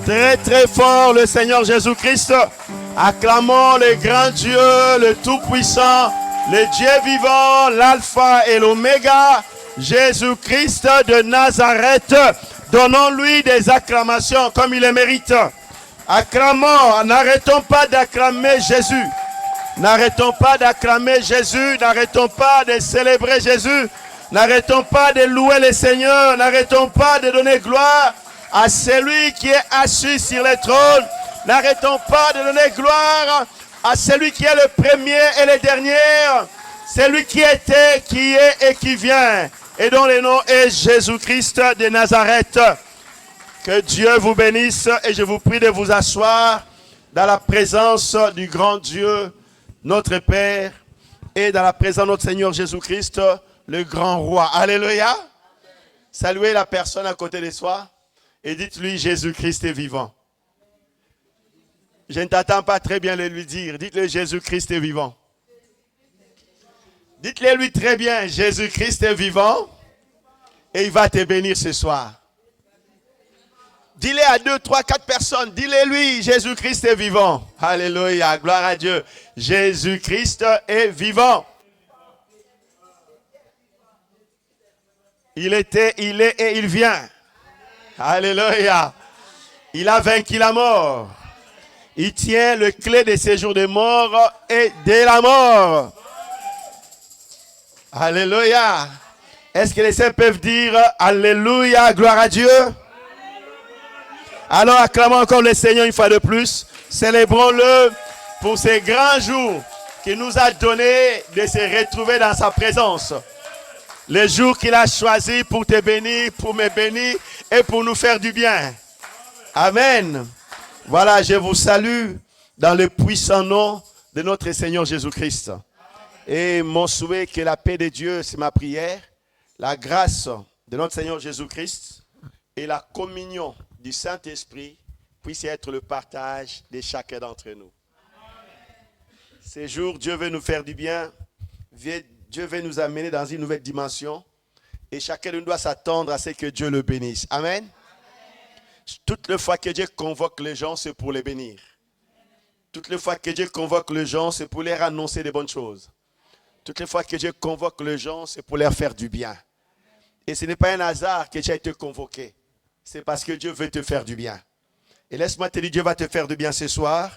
Très très fort le Seigneur Jésus-Christ. Acclamons le grand Dieu, le Tout-Puissant, le Dieu vivant, l'Alpha et l'Oméga, Jésus-Christ de Nazareth. Donnons-lui des acclamations comme il les mérite. Acclamons, n'arrêtons pas d'acclamer Jésus. N'arrêtons pas d'acclamer Jésus, n'arrêtons pas de célébrer Jésus, n'arrêtons pas de louer le Seigneur, n'arrêtons pas de donner gloire à celui qui est assis sur le trône. N'arrêtons pas de donner gloire à celui qui est le premier et le dernier, celui qui était, qui est et qui vient, et dont le nom est Jésus-Christ de Nazareth. Que Dieu vous bénisse et je vous prie de vous asseoir dans la présence du grand Dieu, notre Père, et dans la présence de notre Seigneur Jésus-Christ, le grand roi. Alléluia. Saluez la personne à côté de soi et dites-lui Jésus-Christ est vivant. Je ne t'attends pas très bien de lui dire. Dites-le Jésus-Christ est vivant. Dites-le lui très bien, Jésus-Christ est vivant et il va te bénir ce soir. Dis-le à 2, 3, 4 personnes. Dis-le lui, Jésus-Christ est vivant. Alléluia, gloire à Dieu. Jésus-Christ est vivant. Il était, il est et il vient. Alléluia. Il a vaincu la mort. Il tient le clé des séjours des morts et de la mort. Alléluia. Est-ce que les saints peuvent dire Alléluia, gloire à Dieu? Alors acclamons encore le Seigneur une fois de plus. Célébrons-le pour ces grands jours qu'il nous a donné de se retrouver dans sa présence. Les jours qu'il a choisis pour te bénir, pour me bénir et pour nous faire du bien. Amen. Voilà, je vous salue dans le puissant nom de notre Seigneur Jésus-Christ. Et mon souhait que la paix de Dieu, c'est ma prière, la grâce de notre Seigneur Jésus-Christ et la communion du Saint-Esprit puisse être le partage de chacun d'entre nous. Ces jours, Dieu veut nous faire du bien. Dieu veut nous amener dans une nouvelle dimension. Et chacun de nous doit s'attendre à ce que Dieu le bénisse. Amen. Toutes les fois que Dieu convoque les gens, c'est pour les bénir. Toutes les fois que Dieu convoque les gens, c'est pour leur annoncer des bonnes choses. Toutes les fois que Dieu convoque les gens, c'est pour leur faire du bien. Et ce n'est pas un hasard que tu as été convoqué. C'est parce que Dieu veut te faire du bien. Et laisse-moi te dire, Dieu va te faire du bien ce soir.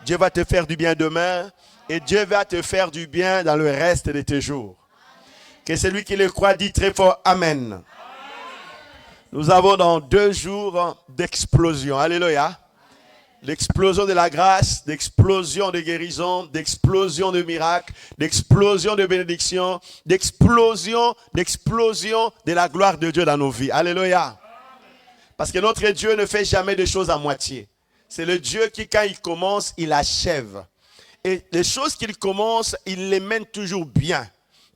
Dieu va te faire du bien demain. Et Dieu va te faire du bien dans le reste de tes jours. Que celui qui le croit dit très fort Amen. Nous avons dans 2 jours d'explosion. Alléluia. L'explosion de la grâce, d'explosion de guérison, d'explosion de miracles, d'explosion de bénédiction, d'explosion de la gloire de Dieu dans nos vies. Alléluia. Parce que notre Dieu ne fait jamais de choses à moitié. C'est le Dieu qui, quand il commence, il achève. Et les choses qu'il commence, il les mène toujours bien.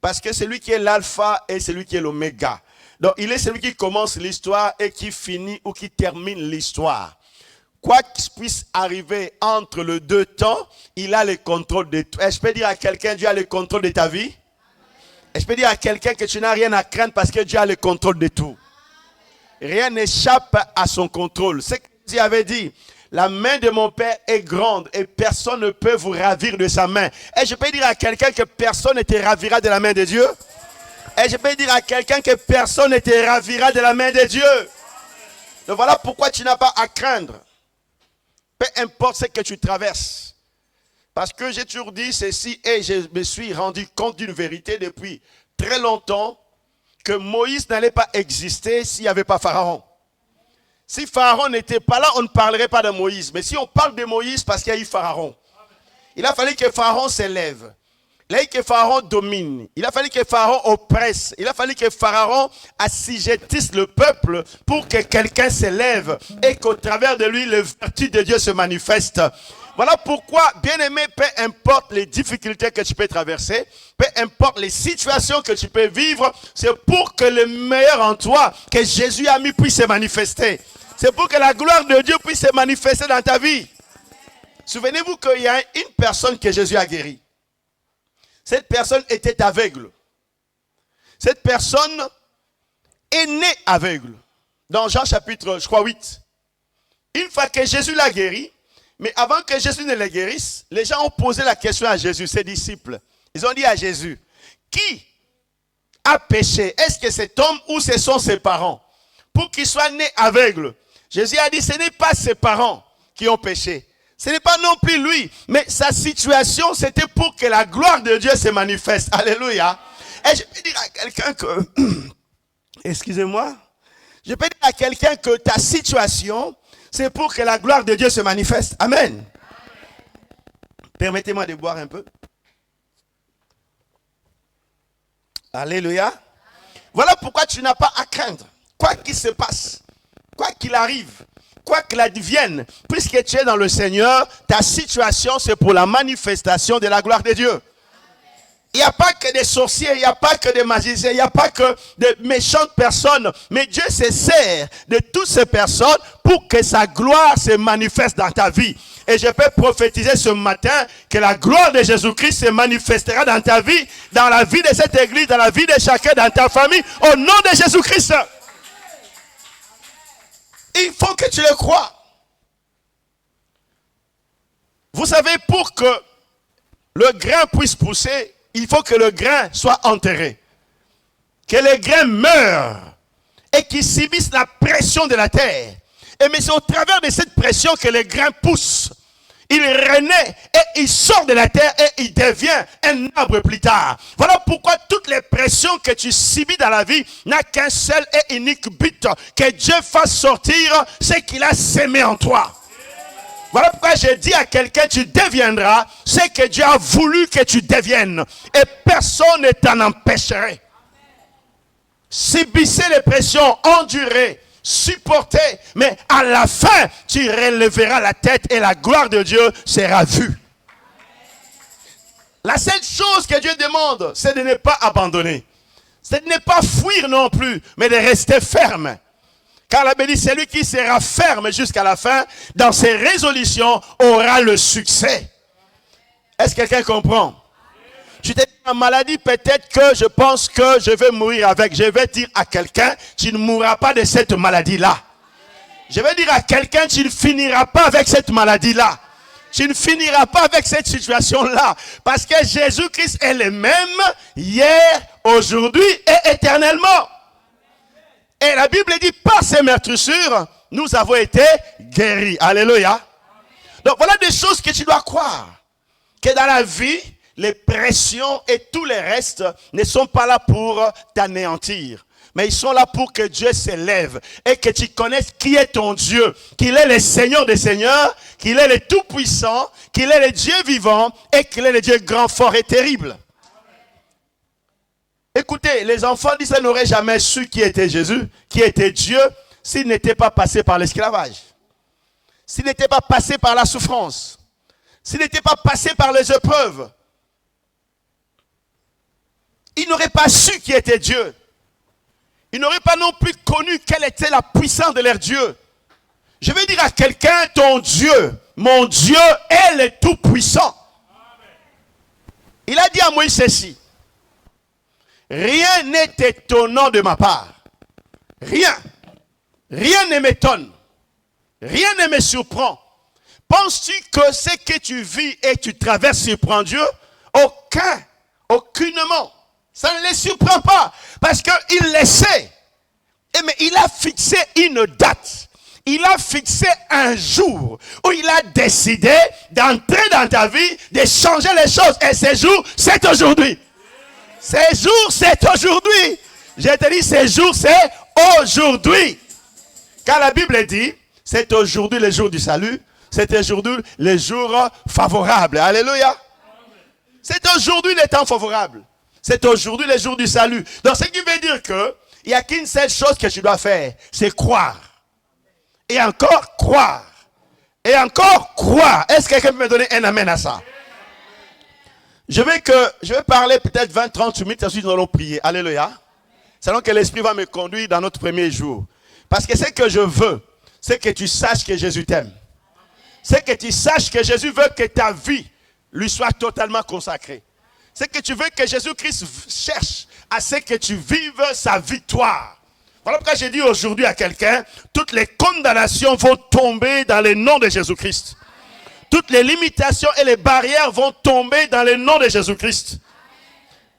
Parce que c'est lui qui est l'alpha et c'est lui qui est l'oméga. Donc, il est celui qui commence l'histoire et qui finit ou qui termine l'histoire. Quoi qu'il puisse arriver entre les 2 temps, il a le contrôle de tout. Est-ce que je peux dire à quelqu'un, Dieu a le contrôle de ta vie? Est-ce que je peux dire à quelqu'un que tu n'as rien à craindre parce que Dieu a le contrôle de tout? Rien n'échappe à son contrôle. C'est ce que Dieu avait dit. La main de mon Père est grande et personne ne peut vous ravir de sa main. Et je peux dire à quelqu'un que personne ne te ravira de la main de Dieu? Et je peux dire à quelqu'un que personne ne te ravira de la main de Dieu? Donc voilà pourquoi tu n'as pas à craindre. Peu importe ce que tu traverses. Parce que j'ai toujours dit ceci et je me suis rendu compte d'une vérité depuis très longtemps, que Moïse n'allait pas exister s'il n'y avait pas Pharaon. Si Pharaon n'était pas là, on ne parlerait pas de Moïse. Mais si on parle de Moïse, parce qu'il y a eu Pharaon. Il a fallu que Pharaon s'élève. Il a fallu que Pharaon domine. Il a fallu que Pharaon oppresse. Il a fallu que Pharaon assujettisse le peuple pour que quelqu'un s'élève et qu'au travers de lui, la vertu de Dieu se manifeste. Voilà pourquoi, bien-aimé, peu importe les difficultés que tu peux traverser, peu importe les situations que tu peux vivre, c'est pour que le meilleur en toi, que Jésus a mis, puisse se manifester. C'est pour que la gloire de Dieu puisse se manifester dans ta vie. Souvenez-vous qu'il y a une personne que Jésus a guérie. Cette personne était aveugle. Cette personne est née aveugle. Dans Jean chapitre, je crois, 8. Une fois que Jésus l'a guéri, mais avant que Jésus ne le guérisse, les gens ont posé la question à Jésus, ses disciples. Ils ont dit à Jésus, qui a péché? Est-ce que cet homme ou ce sont ses parents? Pour qu'il soit né aveugle. Jésus a dit, ce n'est pas ses parents qui ont péché. Ce n'est pas non plus lui. Mais sa situation, c'était pour que la gloire de Dieu se manifeste. Alléluia. Et je peux dire à quelqu'un que... Excusez-moi. Je peux dire à quelqu'un que ta situation, c'est pour que la gloire de Dieu se manifeste. Amen. Permettez-moi de boire un peu. Alléluia. Voilà pourquoi tu n'as pas à craindre. Quoi qu'il se passe, quoi qu'il arrive, quoi qu'il advienne, puisque tu es dans le Seigneur, ta situation c'est pour la manifestation de la gloire de Dieu. Il n'y a pas que des sorciers, il n'y a pas que des magiciens, il n'y a pas que de méchantes personnes. Mais Dieu se sert de toutes ces personnes pour que sa gloire se manifeste dans ta vie. Et je peux prophétiser ce matin que la gloire de Jésus-Christ se manifestera dans ta vie, dans la vie de cette église, dans la vie de chacun, dans ta famille, au nom de Jésus-Christ. Il faut que tu le crois. Vous savez, pour que le grain puisse pousser, il faut que le grain soit enterré. Que le grain meure et qu'il subisse la pression de la terre. Et mais c'est au travers de cette pression que le grain pousse. Il renaît et il sort de la terre et il devient un arbre plus tard. Voilà pourquoi toutes les pressions que tu subis dans la vie n'a qu'un seul et unique but. Que Dieu fasse sortir ce qu'il a sémé en toi. Voilà pourquoi je dis à quelqu'un, tu deviendras ce que Dieu a voulu que tu deviennes. Et personne ne t'en empêcherait. Subissez les pressions, endurez, supportez. Mais à la fin, tu relèveras la tête et la gloire de Dieu sera vue. La seule chose que Dieu demande, c'est de ne pas abandonner. C'est de ne pas fuir non plus, mais de rester ferme. Car la Bible dit, celui qui sera ferme jusqu'à la fin, dans ses résolutions, aura le succès. Est-ce que quelqu'un comprend? Tu t'es dit, ma maladie, peut-être que je pense que je vais mourir avec. Je vais dire à quelqu'un, tu ne mourras pas de cette maladie-là. Je vais dire à quelqu'un, tu ne finiras pas avec cette maladie-là. Tu ne finiras pas avec cette situation-là. Parce que Jésus-Christ est le même, hier, aujourd'hui et éternellement. Et la Bible dit, par ses meurtrissures, nous avons été guéris. Alléluia. Donc voilà des choses que tu dois croire. Que dans la vie, les pressions et tout le reste ne sont pas là pour t'anéantir. Mais ils sont là pour que Dieu s'élève. Et que tu connaisses qui est ton Dieu. Qu'il est le Seigneur des Seigneurs. Qu'il est le Tout-Puissant. Qu'il est le Dieu vivant. Et qu'il est le Dieu grand, fort et terrible. Écoutez, les enfants d'Israël n'auraient jamais su qui était Jésus, qui était Dieu, s'il n'était pas passé par l'esclavage. S'il n'était pas passé par la souffrance. S'il n'était pas passé par les épreuves. Ils n'auraient pas su qui était Dieu. Ils n'auraient pas non plus connu quelle était la puissance de leur Dieu. Je vais dire à quelqu'un, ton Dieu, mon Dieu est le Tout-Puissant. Il a dit à Moïse ceci. Rien n'est étonnant de ma part. Rien. Rien ne m'étonne. Rien ne me surprend. Penses-tu que ce que tu vis et tu traverses surprend Dieu? Aucunement. Ça ne les surprend pas. Parce qu'il le sait. Mais il a fixé une date. Il a fixé un jour où il a décidé d'entrer dans ta vie, de changer les choses. Et ce jour, c'est aujourd'hui. Ce jour, c'est aujourd'hui. Je te dis, ce jour, c'est aujourd'hui. Car la Bible dit, c'est aujourd'hui le jour du salut. C'est aujourd'hui le jour favorable. Alléluia. C'est aujourd'hui le temps favorable. C'est aujourd'hui le jour du salut. Donc, ce qui veut dire que il n'y a qu'une seule chose que tu dois faire, c'est croire. Et encore croire. Et encore croire. Est-ce que quelqu'un peut me donner un amen à ça? Je vais parler peut-être 20-30 minutes, ensuite nous allons prier. Alléluia. Selon que l'Esprit va me conduire dans notre premier jour. Parce que ce que je veux, c'est que tu saches que Jésus t'aime. C'est que tu saches que Jésus veut que ta vie lui soit totalement consacrée. C'est que tu veux que Jésus-Christ cherche à ce que tu vives sa victoire. Voilà pourquoi j'ai dit aujourd'hui à quelqu'un, toutes les condamnations vont tomber dans le nom de Jésus-Christ. Toutes les limitations et les barrières vont tomber dans le nom de Jésus-Christ.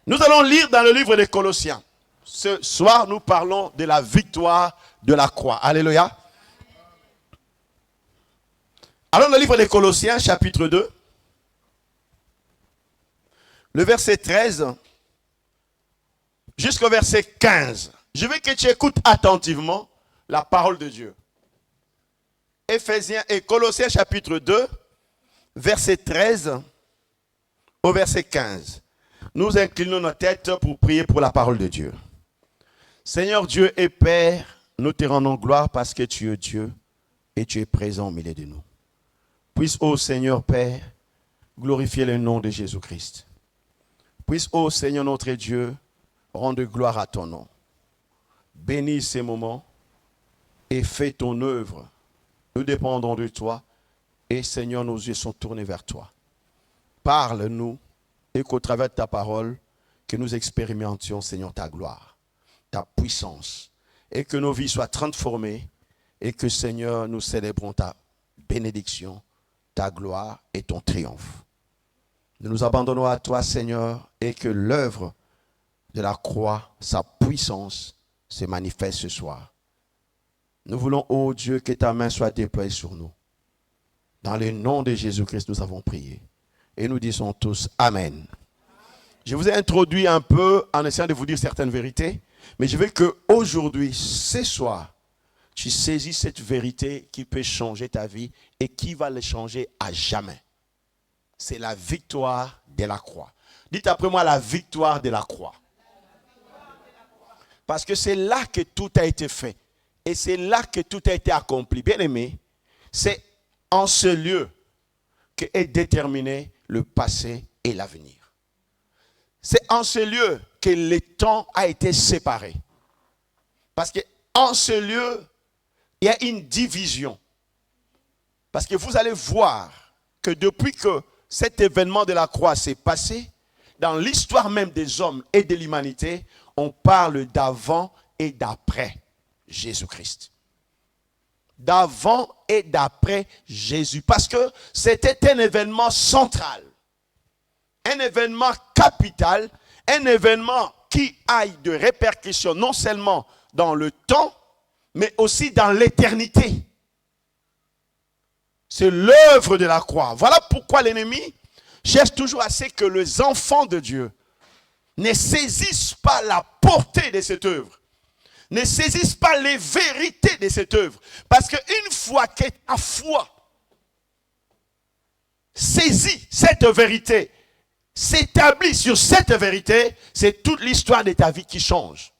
Nous allons lire dans le livre des Colossiens. Ce soir, nous parlons de la victoire de la croix. Alléluia. Alors, le livre des Colossiens, chapitre 2, le verset 13 jusqu'au verset 15. Je veux que tu écoutes attentivement la parole de Dieu. Éphésiens et Colossiens, chapitre 2, verset 13 au verset 15. Nous inclinons nos têtes pour prier pour la parole de Dieu. Seigneur Dieu et Père, nous te rendons gloire parce que tu es Dieu et tu es présent au milieu de nous. Puisse, ô Seigneur Père, glorifier le nom de Jésus-Christ. Puisse, ô Seigneur notre Dieu, rendre gloire à ton nom. Bénis ces moments et fais ton œuvre. Nous dépendons de toi et Seigneur, nos yeux sont tournés vers toi. Parle-nous et qu'au travers de ta parole, que nous expérimentions, Seigneur, ta gloire, ta puissance et que nos vies soient transformées et que, Seigneur, nous célébrons ta bénédiction, ta gloire et ton triomphe. Nous nous abandonnons à toi, Seigneur, et que l'œuvre de la croix, sa puissance, se manifeste ce soir. Nous voulons, ô Dieu, que ta main soit déployée sur nous. Dans le nom de Jésus-Christ, nous avons prié. Et nous disons tous Amen. Je vous ai introduit un peu en essayant de vous dire certaines vérités, mais je veux qu'aujourd'hui, ce soir, tu saisis cette vérité qui peut changer ta vie et qui va le changer à jamais. C'est la victoire de la croix. Dites après moi la victoire de la croix. Parce que c'est là que tout a été fait. Et c'est là que tout a été accompli. Bien aimé, c'est en ce lieu qu'est déterminé le passé et l'avenir. C'est en ce lieu que le temps a été séparé. Parce qu'en ce lieu, il y a une division. Parce que vous allez voir que depuis que cet événement de la croix s'est passé, dans l'histoire même des hommes et de l'humanité, on parle d'avant et d'après Jésus-Christ. D'avant et d'après Jésus. Parce que c'était un événement central. Un événement capital. Un événement qui a de répercussions non seulement dans le temps, mais aussi dans l'éternité. C'est l'œuvre de la croix. Voilà pourquoi l'ennemi cherche toujours à ce que les enfants de Dieu ne saisissent pas la portée de cette œuvre. Ne saisissent pas les vérités de cette œuvre. Parce qu'une fois que ta foi saisit cette vérité, s'établit sur cette vérité, c'est toute l'histoire de ta vie qui change.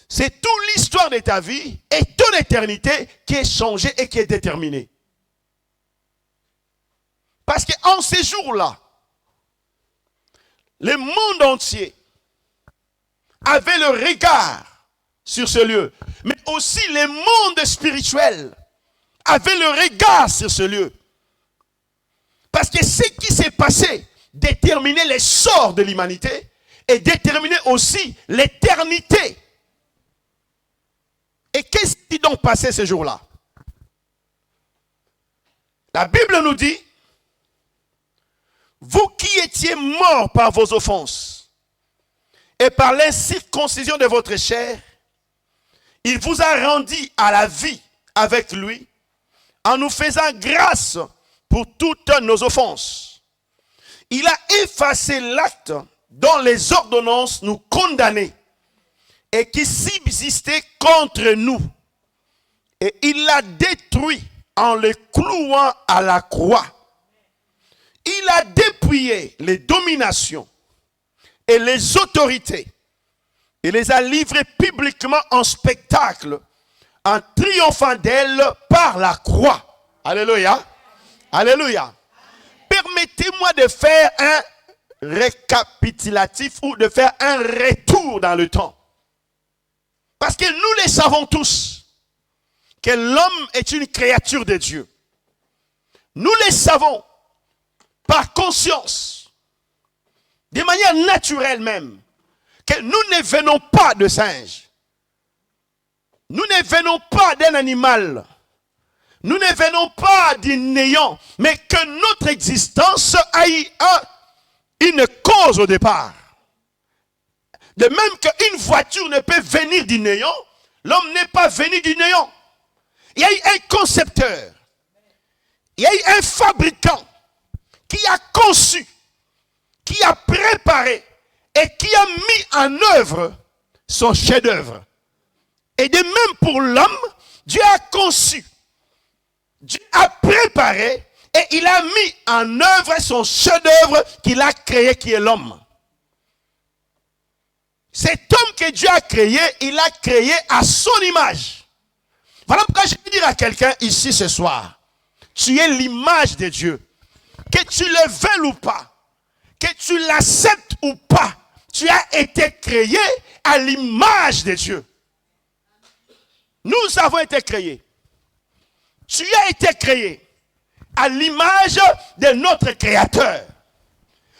C'est toute l'histoire de ta vie et ton éternité qui est changée et qui est déterminée. Parce qu'en ces jours-là, le monde entier avait le regard sur ce lieu. Mais aussi le monde spirituel avait le regard sur ce lieu. Parce que ce qui s'est passé déterminait les sorts de l'humanité et déterminait aussi l'éternité. Et qu'est-ce qui donc passait ce jour-là? La Bible nous dit, vous qui étiez morts par vos offenses et par l'incirconcision de votre chair, il vous a rendu à la vie avec lui en nous faisant grâce pour toutes nos offenses. Il a effacé l'acte dont les ordonnances nous condamnaient et qui subsistait contre nous. Et il l'a détruit en le clouant à la croix. Il a dépouillé les dominations et les autorités et les a livrées publiquement en spectacle en triomphant d'elles par la croix. Alléluia. Alléluia. Permettez-moi de faire un récapitulatif ou de faire un retour dans le temps. Parce que nous le savons tous que l'homme est une créature de Dieu. Nous le savons par conscience, de manière naturelle même, que nous ne venons pas de singes. Nous ne venons pas d'un animal. Nous ne venons pas du néant, mais que notre existence ait une cause au départ. De même qu'une voiture ne peut venir du néant, l'homme n'est pas venu du néant. Il y a eu un concepteur, il y a eu un fabricant qui a conçu, qui a préparé et qui a mis en œuvre son chef-d'œuvre. Et de même pour l'homme, Dieu a conçu, Dieu a préparé et il a mis en œuvre son chef-d'œuvre qu'il a créé, qui est l'homme. Cet homme que Dieu a créé, il l'a créé à son image. Voilà pourquoi je veux dire à quelqu'un ici ce soir, tu es l'image de Dieu. Que tu le veuilles ou pas, que tu l'acceptes ou pas, tu as été créé à l'image de Dieu. Nous avons été créés. Tu as été créé à l'image de notre Créateur.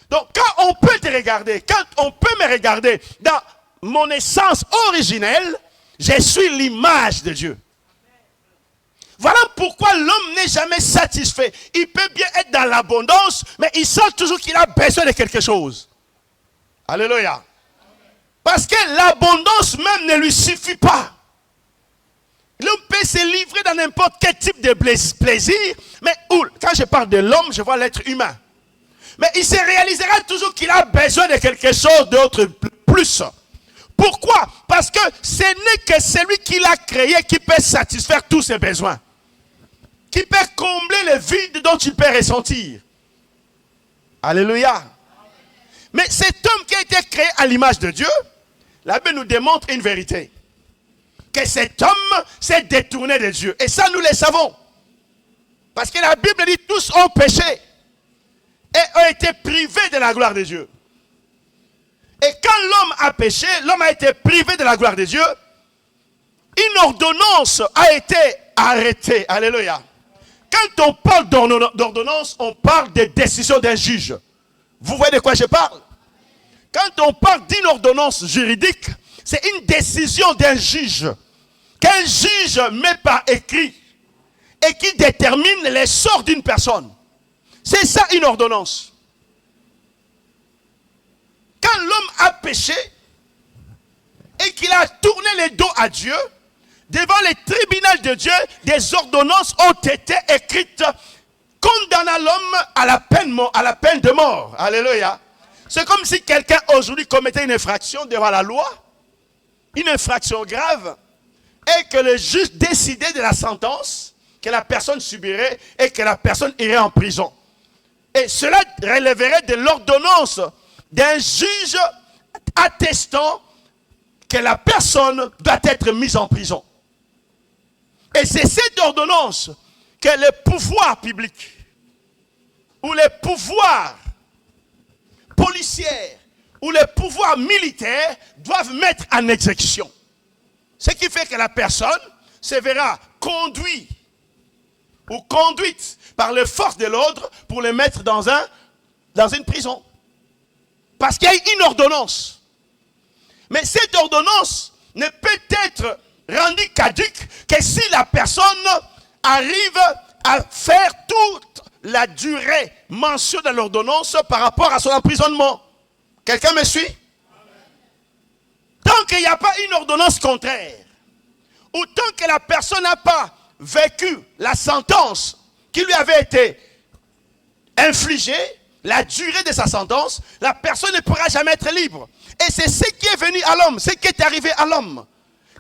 Donc, quand on peut te regarder, quand on peut me regarder dans mon essence originelle, je suis l'image de Dieu. Voilà pourquoi l'homme n'est jamais satisfait. Il peut bien être dans l'abondance, mais il sent toujours qu'il a besoin de quelque chose. Alléluia. Parce que l'abondance même ne lui suffit pas. L'homme peut se livrer dans n'importe quel type de plaisir, mais quand je parle de l'homme, je vois l'être humain. Mais il se réalisera toujours qu'il a besoin de quelque chose d'autre plus. Pourquoi? Parce que ce n'est que celui qui l'a créé qui peut satisfaire tous ses besoins. Qui peut combler le vide dont il peut ressentir. Alléluia. Mais cet homme qui a été créé à l'image de Dieu, la Bible nous démontre une vérité. Que cet homme s'est détourné de Dieu. Et ça, nous le savons. Parce que la Bible dit tous ont péché. Et ont été privés de la gloire de Dieu. Et quand l'homme a péché, l'homme a été privé de la gloire de Dieu. Une ordonnance a été arrêtée. Alléluia. Quand on parle d'ordonnance, on parle de décision d'un juge. Vous voyez de quoi je parle? Quand on parle d'une ordonnance juridique, c'est une décision d'un juge. Qu'un juge met par écrit et qui détermine les sorts d'une personne. C'est ça une ordonnance. Quand l'homme a péché et qu'il a tourné le dos à Dieu, devant le tribunal de Dieu, des ordonnances ont été écrites condamnant l'homme à la peine de mort. Alléluia. C'est comme si quelqu'un aujourd'hui commettait une infraction devant la loi, une infraction grave, et que le juge décidait de la sentence que la personne subirait et que la personne irait en prison. Et cela relèverait de l'ordonnance d'un juge attestant que la personne doit être mise en prison. Et c'est cette ordonnance que le pouvoir public ou les pouvoirs policiers ou les pouvoirs militaires doivent mettre en exécution. Ce qui fait que la personne se verra conduite ou conduite par les forces de l'ordre pour les mettre dans une prison. Parce qu'il y a une ordonnance. Mais cette ordonnance ne peut être rendue caduque que si la personne arrive à faire toute la durée mentionnée dans l'ordonnance par rapport à son emprisonnement. Quelqu'un me suit? Tant qu'il n'y a pas une ordonnance contraire, ou tant que la personne n'a pas vécu la sentence qui lui avait été infligée, la durée de sa sentence, la personne ne pourra jamais être libre. Et c'est ce qui est venu à l'homme, ce qui est arrivé à l'homme.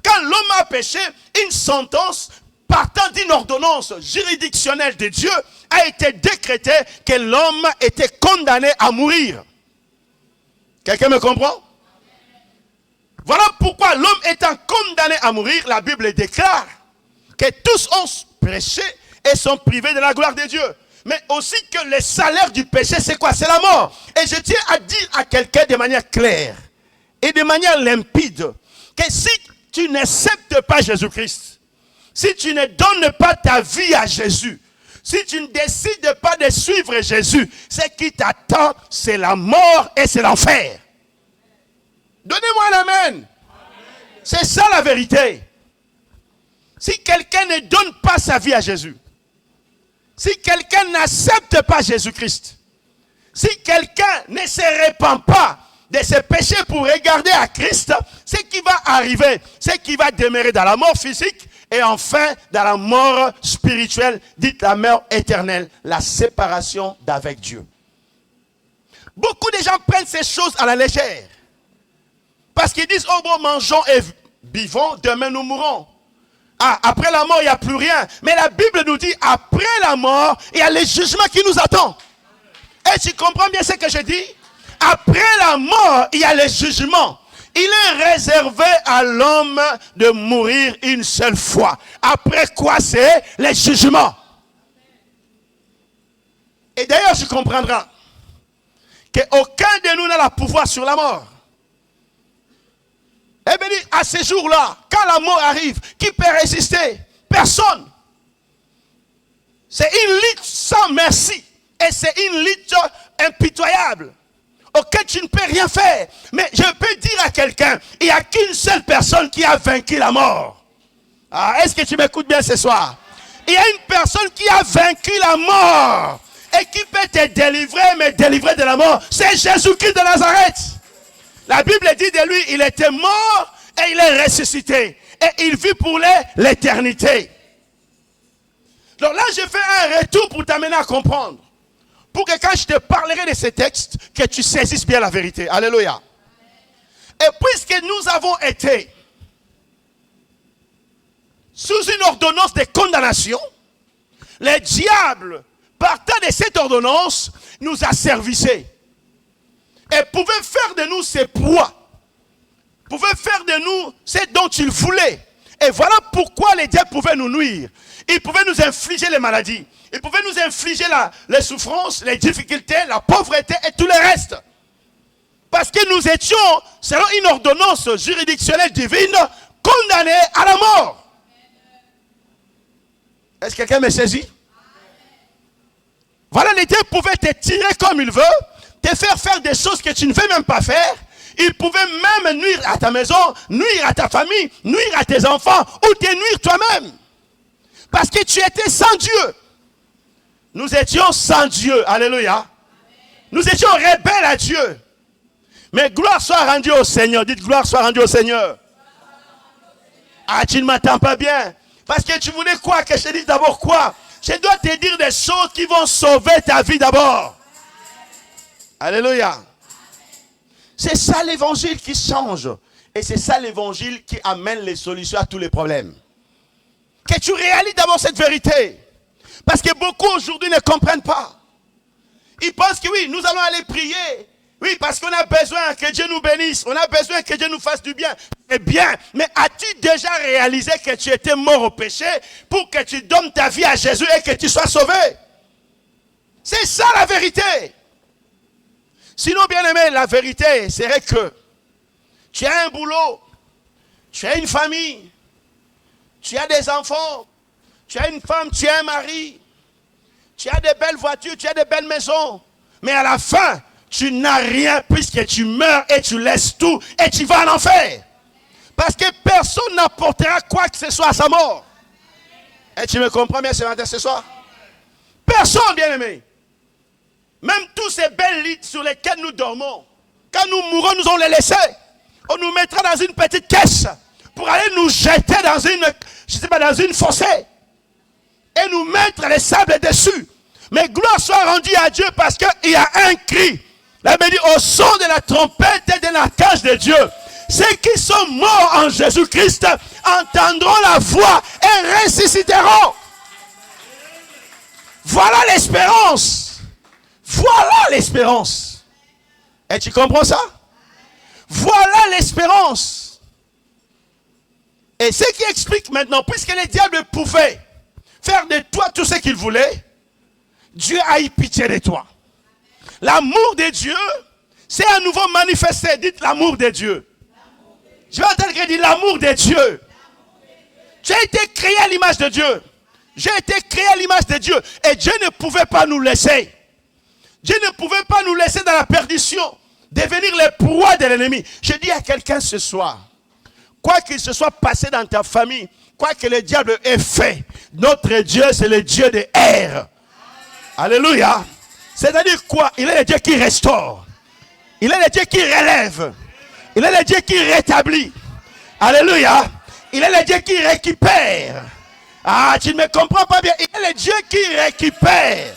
Quand l'homme a péché, une sentence partant d'une ordonnance juridictionnelle de Dieu a été décrétée que l'homme était condamné à mourir. Quelqu'un me comprend? Voilà pourquoi l'homme étant condamné à mourir, la Bible déclare que tous ont péché et sont privés de la gloire de Dieu. Mais aussi que le salaire du péché, c'est quoi? C'est la mort. Et je tiens à dire à quelqu'un de manière claire et de manière limpide que si tu n'acceptes pas Jésus-Christ, si tu ne donnes pas ta vie à Jésus, si tu ne décides pas de suivre Jésus, ce qui t'attend, c'est la mort et c'est l'enfer. Donnez-moi un amen. C'est ça la vérité. Si quelqu'un ne donne pas sa vie à Jésus, si quelqu'un n'accepte pas Jésus-Christ, si quelqu'un ne se répand pas de ses péchés pour regarder à Christ, ce qui va arriver, c'est qu'il va demeurer dans la mort physique et enfin dans la mort spirituelle, dite la mort éternelle, la séparation d'avec Dieu. Beaucoup de gens prennent ces choses à la légère. Parce qu'ils disent, oh bon, mangeons et buvons, demain nous mourrons. Ah, après la mort, il n'y a plus rien. Mais la Bible nous dit, après la mort, il y a le jugement qui nous attend. Et tu comprends bien ce que je dis? Après la mort, il y a le jugement. Il est réservé à l'homme de mourir une seule fois. Après quoi, c'est le jugement. Et d'ailleurs, tu comprendras qu'aucun de nous n'a le pouvoir sur la mort. Eh bien, à ces jours-là, quand la mort arrive, qui peut résister? Personne. C'est une lutte sans merci. Et c'est une lutte impitoyable, auquel tu ne peux rien faire. Mais je peux dire à quelqu'un, il n'y a qu'une seule personne qui a vaincu la mort. Ah, est-ce que tu m'écoutes bien ce soir? Il y a une personne qui a vaincu la mort et qui peut te délivrer, mais délivrer de la mort. C'est Jésus-Christ de Nazareth. La Bible dit de lui, il était mort et il est ressuscité. Et il vit pour l'éternité. Donc là, je fais un retour pour t'amener à comprendre. Pour que quand je te parlerai de ces textes, que tu saisisses bien la vérité. Alléluia. Et puisque nous avons été sous une ordonnance de condamnation, le diable, partant de cette ordonnance, nous a servissé. Et pouvait faire de nous ses proies. Pouvait faire de nous ce dont il voulait. Et voilà pourquoi les diables pouvaient nous nuire. Ils pouvaient nous infliger les maladies. Ils pouvaient nous infliger les souffrances, les difficultés, la pauvreté et tout le reste. Parce que nous étions, selon une ordonnance juridictionnelle divine, condamnés à la mort. Est-ce que quelqu'un me saisit? Voilà, les diables pouvaient te tirer comme ils veulent, te faire des choses que tu ne veux même pas faire. Ils pouvaient même nuire à ta maison, nuire à ta famille, nuire à tes enfants ou te nuire toi-même. Parce que tu étais sans Dieu. Nous étions sans Dieu. Alléluia. Nous étions rebelles à Dieu. Mais gloire soit rendue au Seigneur. Dites gloire soit rendue au Seigneur. Ah, tu ne m'entends pas bien. Parce que tu voulais quoi? Que je te dise d'abord quoi? Je dois te dire des choses qui vont sauver ta vie d'abord. Alléluia. C'est ça l'évangile qui change. Et c'est ça l'évangile qui amène les solutions à tous les problèmes. Que tu réalises d'abord cette vérité. Parce que beaucoup aujourd'hui ne comprennent pas. Ils pensent que oui, nous allons aller prier. Oui, parce qu'on a besoin que Dieu nous bénisse. On a besoin que Dieu nous fasse du bien. C'est bien. Mais as-tu déjà réalisé que tu étais mort au péché pour que tu donnes ta vie à Jésus et que tu sois sauvé? C'est ça la vérité. Sinon, bien aimé, la vérité serait que tu as un boulot, tu as une famille, tu as des enfants, tu as une femme, tu as un mari, tu as des belles voitures, tu as des belles maisons. Mais à la fin, tu n'as rien puisque tu meurs et tu laisses tout et tu vas en enfer. Parce que personne n'apportera quoi que ce soit à sa mort. Et tu me comprends bien ce soir? Personne, bien aimé. Même tous ces belles lits sur lesquels nous dormons, quand nous mourrons, nous allons les laisser. On nous mettra dans une petite caisse pour aller nous jeter dans dans une fossée et nous mettre les sables dessus. Mais gloire soit rendue à Dieu parce qu'il y a un cri. La Bible dit au son de la trompette et de la cage de Dieu. Ceux qui sont morts en Jésus-Christ entendront la voix et ressusciteront. Voilà l'espérance. Voilà l'espérance. Et tu comprends ça? Voilà l'espérance. Et ce qui explique maintenant, puisque les diables pouvaient faire de toi tout ce qu'ils voulaient, Dieu a eu pitié de toi. L'amour de Dieu s'est à nouveau manifesté. Dites l'amour de Dieu. Je vais entendre qu'il dit l'amour de Dieu. Tu as été créé à l'image de Dieu. J'ai été créé à l'image de Dieu. Et Dieu ne pouvait pas nous laisser. Dieu ne pouvait pas nous laisser dans la perdition, devenir les proies de l'ennemi. Je dis à quelqu'un ce soir, quoi qu'il se soit passé dans ta famille, quoi que le diable ait fait, notre Dieu, c'est le Dieu de air. Alléluia. C'est-à-dire quoi? Il est le Dieu qui restaure. Il est le Dieu qui relève. Il est le Dieu qui rétablit. Alléluia. Il est le Dieu qui récupère. Ah, tu ne me comprends pas bien. Il est le Dieu qui récupère.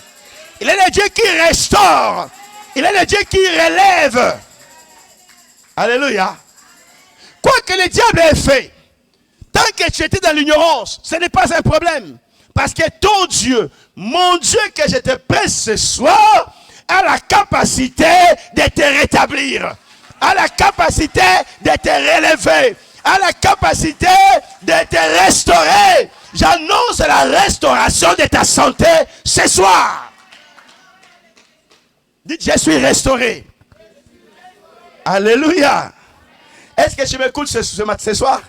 Il est le Dieu qui restaure. Il est le Dieu qui relève. Alléluia. Quoi que le diable ait fait, tant que tu étais dans l'ignorance, ce n'est pas un problème. Parce que ton Dieu, mon Dieu que je te presse ce soir, a la capacité de te rétablir, a la capacité de te relever, a la capacité de te restaurer. J'annonce la restauration de ta santé ce soir. Dites, je suis restauré. Alléluia. Est-ce que tu m'écoutes ce soir?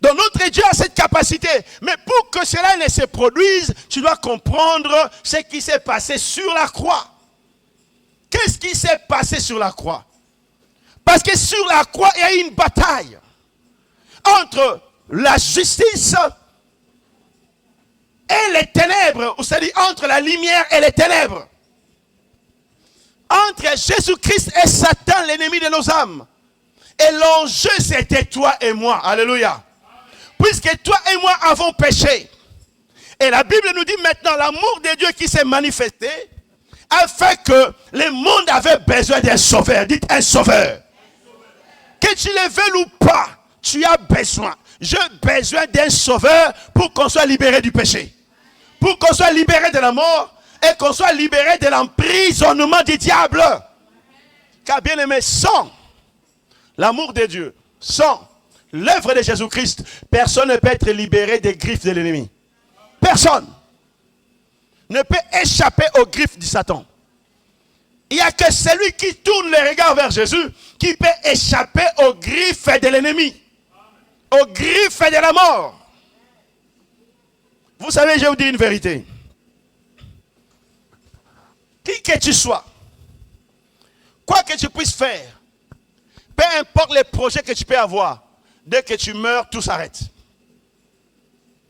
Donc notre Dieu a cette capacité. Mais pour que cela ne se produise, tu dois comprendre ce qui s'est passé sur la croix. Qu'est-ce qui s'est passé sur la croix? Parce que sur la croix, il y a eu une bataille entre la justice et les ténèbres. C'est-à-dire entre la lumière et les ténèbres. Entre Jésus-Christ et Satan, l'ennemi de nos âmes. Et l'enjeu, c'était toi et moi. Alléluia. Puisque toi et moi avons péché. Et la Bible nous dit maintenant l'amour de Dieu qui s'est manifesté a fait que le monde avait besoin d'un sauveur. Dites un sauveur. Que tu le veuilles ou pas, tu as besoin. J'ai besoin d'un sauveur pour qu'on soit libéré du péché. Pour qu'on soit libéré de la mort et qu'on soit libéré de l'emprisonnement du diable. Car bien aimé, sans l'amour de Dieu, sans l'œuvre de Jésus-Christ, personne ne peut être libéré des griffes de l'ennemi. Personne ne peut échapper aux griffes du Satan. Il n'y a que celui qui tourne les regards vers Jésus qui peut échapper aux griffes de l'ennemi, aux griffes de la mort. Vous savez, je vais vous dire une vérité. Qui que tu sois, quoi que tu puisses faire, peu importe les projets que tu peux avoir, dès que tu meurs, tout s'arrête.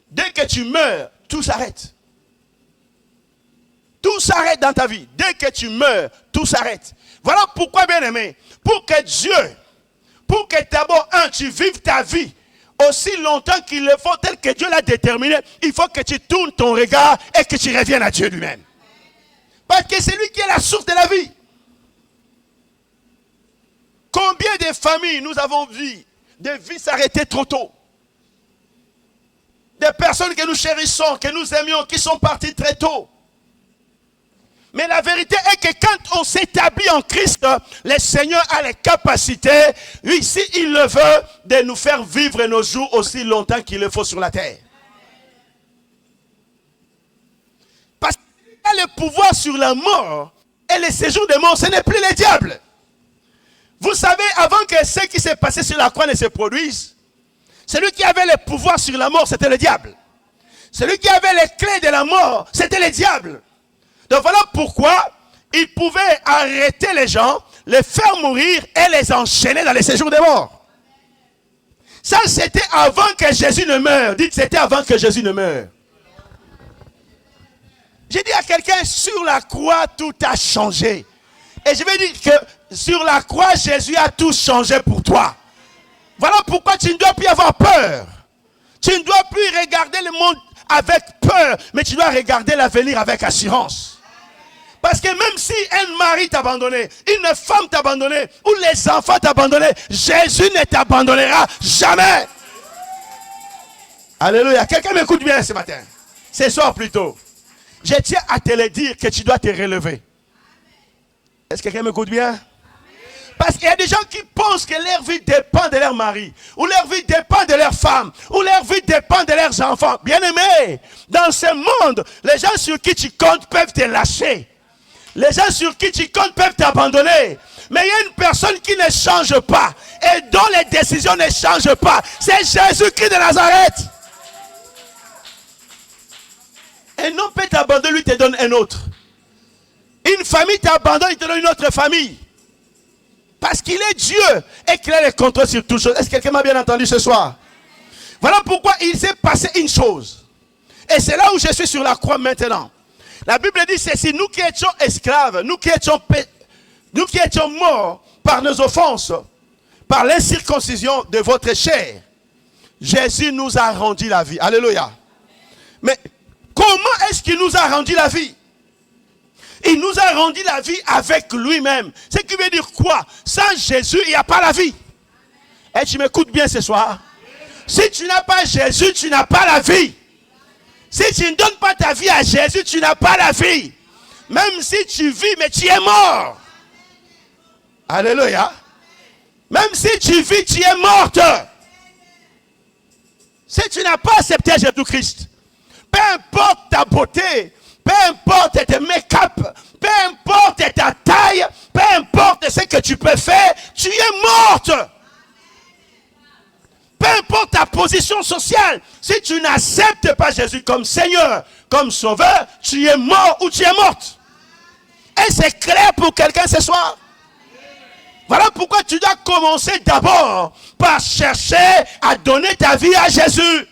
Dès que tu meurs, tout s'arrête. Tout s'arrête dans ta vie. Dès que tu meurs, tout s'arrête. Voilà pourquoi, bien aimé, pour que Dieu, pour que d'abord, tu vives ta vie aussi longtemps qu'il le faut, tel que Dieu l'a déterminé, il faut que tu tournes ton regard et que tu reviennes à Dieu lui-même. Parce que c'est lui qui est la source de la vie. Combien de familles nous avons vu des vies s'arrêter trop tôt? Des personnes que nous chérissons, que nous aimions, qui sont parties très tôt. Mais la vérité est que quand on s'établit en Christ, le Seigneur a les capacités, ici il le veut, de nous faire vivre nos jours aussi longtemps qu'il le faut sur la terre. Parce qu'il a le pouvoir sur la mort et le séjour des morts, ce n'est plus le diable. Vous savez, avant que ce qui s'est passé sur la croix ne se produise, celui qui avait le pouvoir sur la mort, c'était le diable. Celui qui avait les clés de la mort, c'était le diable. Donc voilà pourquoi il pouvait arrêter les gens, les faire mourir et les enchaîner dans les séjours des morts. Ça, c'était avant que Jésus ne meure. Dites, c'était avant que Jésus ne meure. J'ai dit à quelqu'un, sur la croix, tout a changé. Et je vais dire que sur la croix, Jésus a tout changé pour toi. Voilà pourquoi tu ne dois plus avoir peur. Tu ne dois plus regarder le monde avec peur, mais tu dois regarder l'avenir avec assurance. Parce que même si un mari t'a abandonné, une femme t'a abandonné, ou les enfants t'ont abandonné, Jésus ne t'abandonnera jamais. Alléluia. Quelqu'un m'écoute bien ce matin. Ce soir plutôt. Je tiens à te le dire que tu dois te relever. Est-ce que quelqu'un m'écoute bien? Parce qu'il y a des gens qui pensent que leur vie dépend de leur mari, ou leur vie dépend de leur femme, ou leur vie dépend de leurs enfants. Bien-aimés, dans ce monde, les gens sur qui tu comptes peuvent te lâcher. Les gens sur qui tu comptes peuvent t'abandonner. Mais il y a une personne qui ne change pas et dont les décisions ne changent pas. C'est Jésus-Christ de Nazareth. Un homme peut t'abandonner, lui te donne un autre. Une famille t'abandonne, il te donne une autre famille. Parce qu'il est Dieu et qu'il a le contrôle sur toutes choses. Est-ce que quelqu'un m'a bien entendu ce soir? Voilà pourquoi il s'est passé une chose. Et c'est là où je suis sur la croix maintenant. La Bible dit ceci, nous qui étions esclaves, nous qui étions morts par nos offenses, par l'incirconcision de votre chair, Jésus nous a rendu la vie. Alléluia. Mais comment est-ce qu'il nous a rendu la vie? Il nous a rendu la vie avec lui-même. Ce qui veut dire quoi? Sans Jésus, il n'y a pas la vie. Et tu m'écoutes bien ce soir? Si tu n'as pas Jésus, tu n'as pas la vie. Si tu ne donnes pas ta vie à Jésus, tu n'as pas la vie. Même si tu vis, mais tu es mort. Alléluia. Même si tu vis, tu es morte. Si tu n'as pas accepté Jésus-Christ, peu importe ta beauté, peu importe tes make-up, peu importe ta taille, peu importe ce que tu peux faire, tu es morte. Peu importe ta position sociale, si tu n'acceptes pas Jésus comme Seigneur, comme Sauveur, tu es mort ou tu es morte. Et c'est clair pour quelqu'un ce soir? Voilà pourquoi tu dois commencer d'abord par chercher à donner ta vie à Jésus.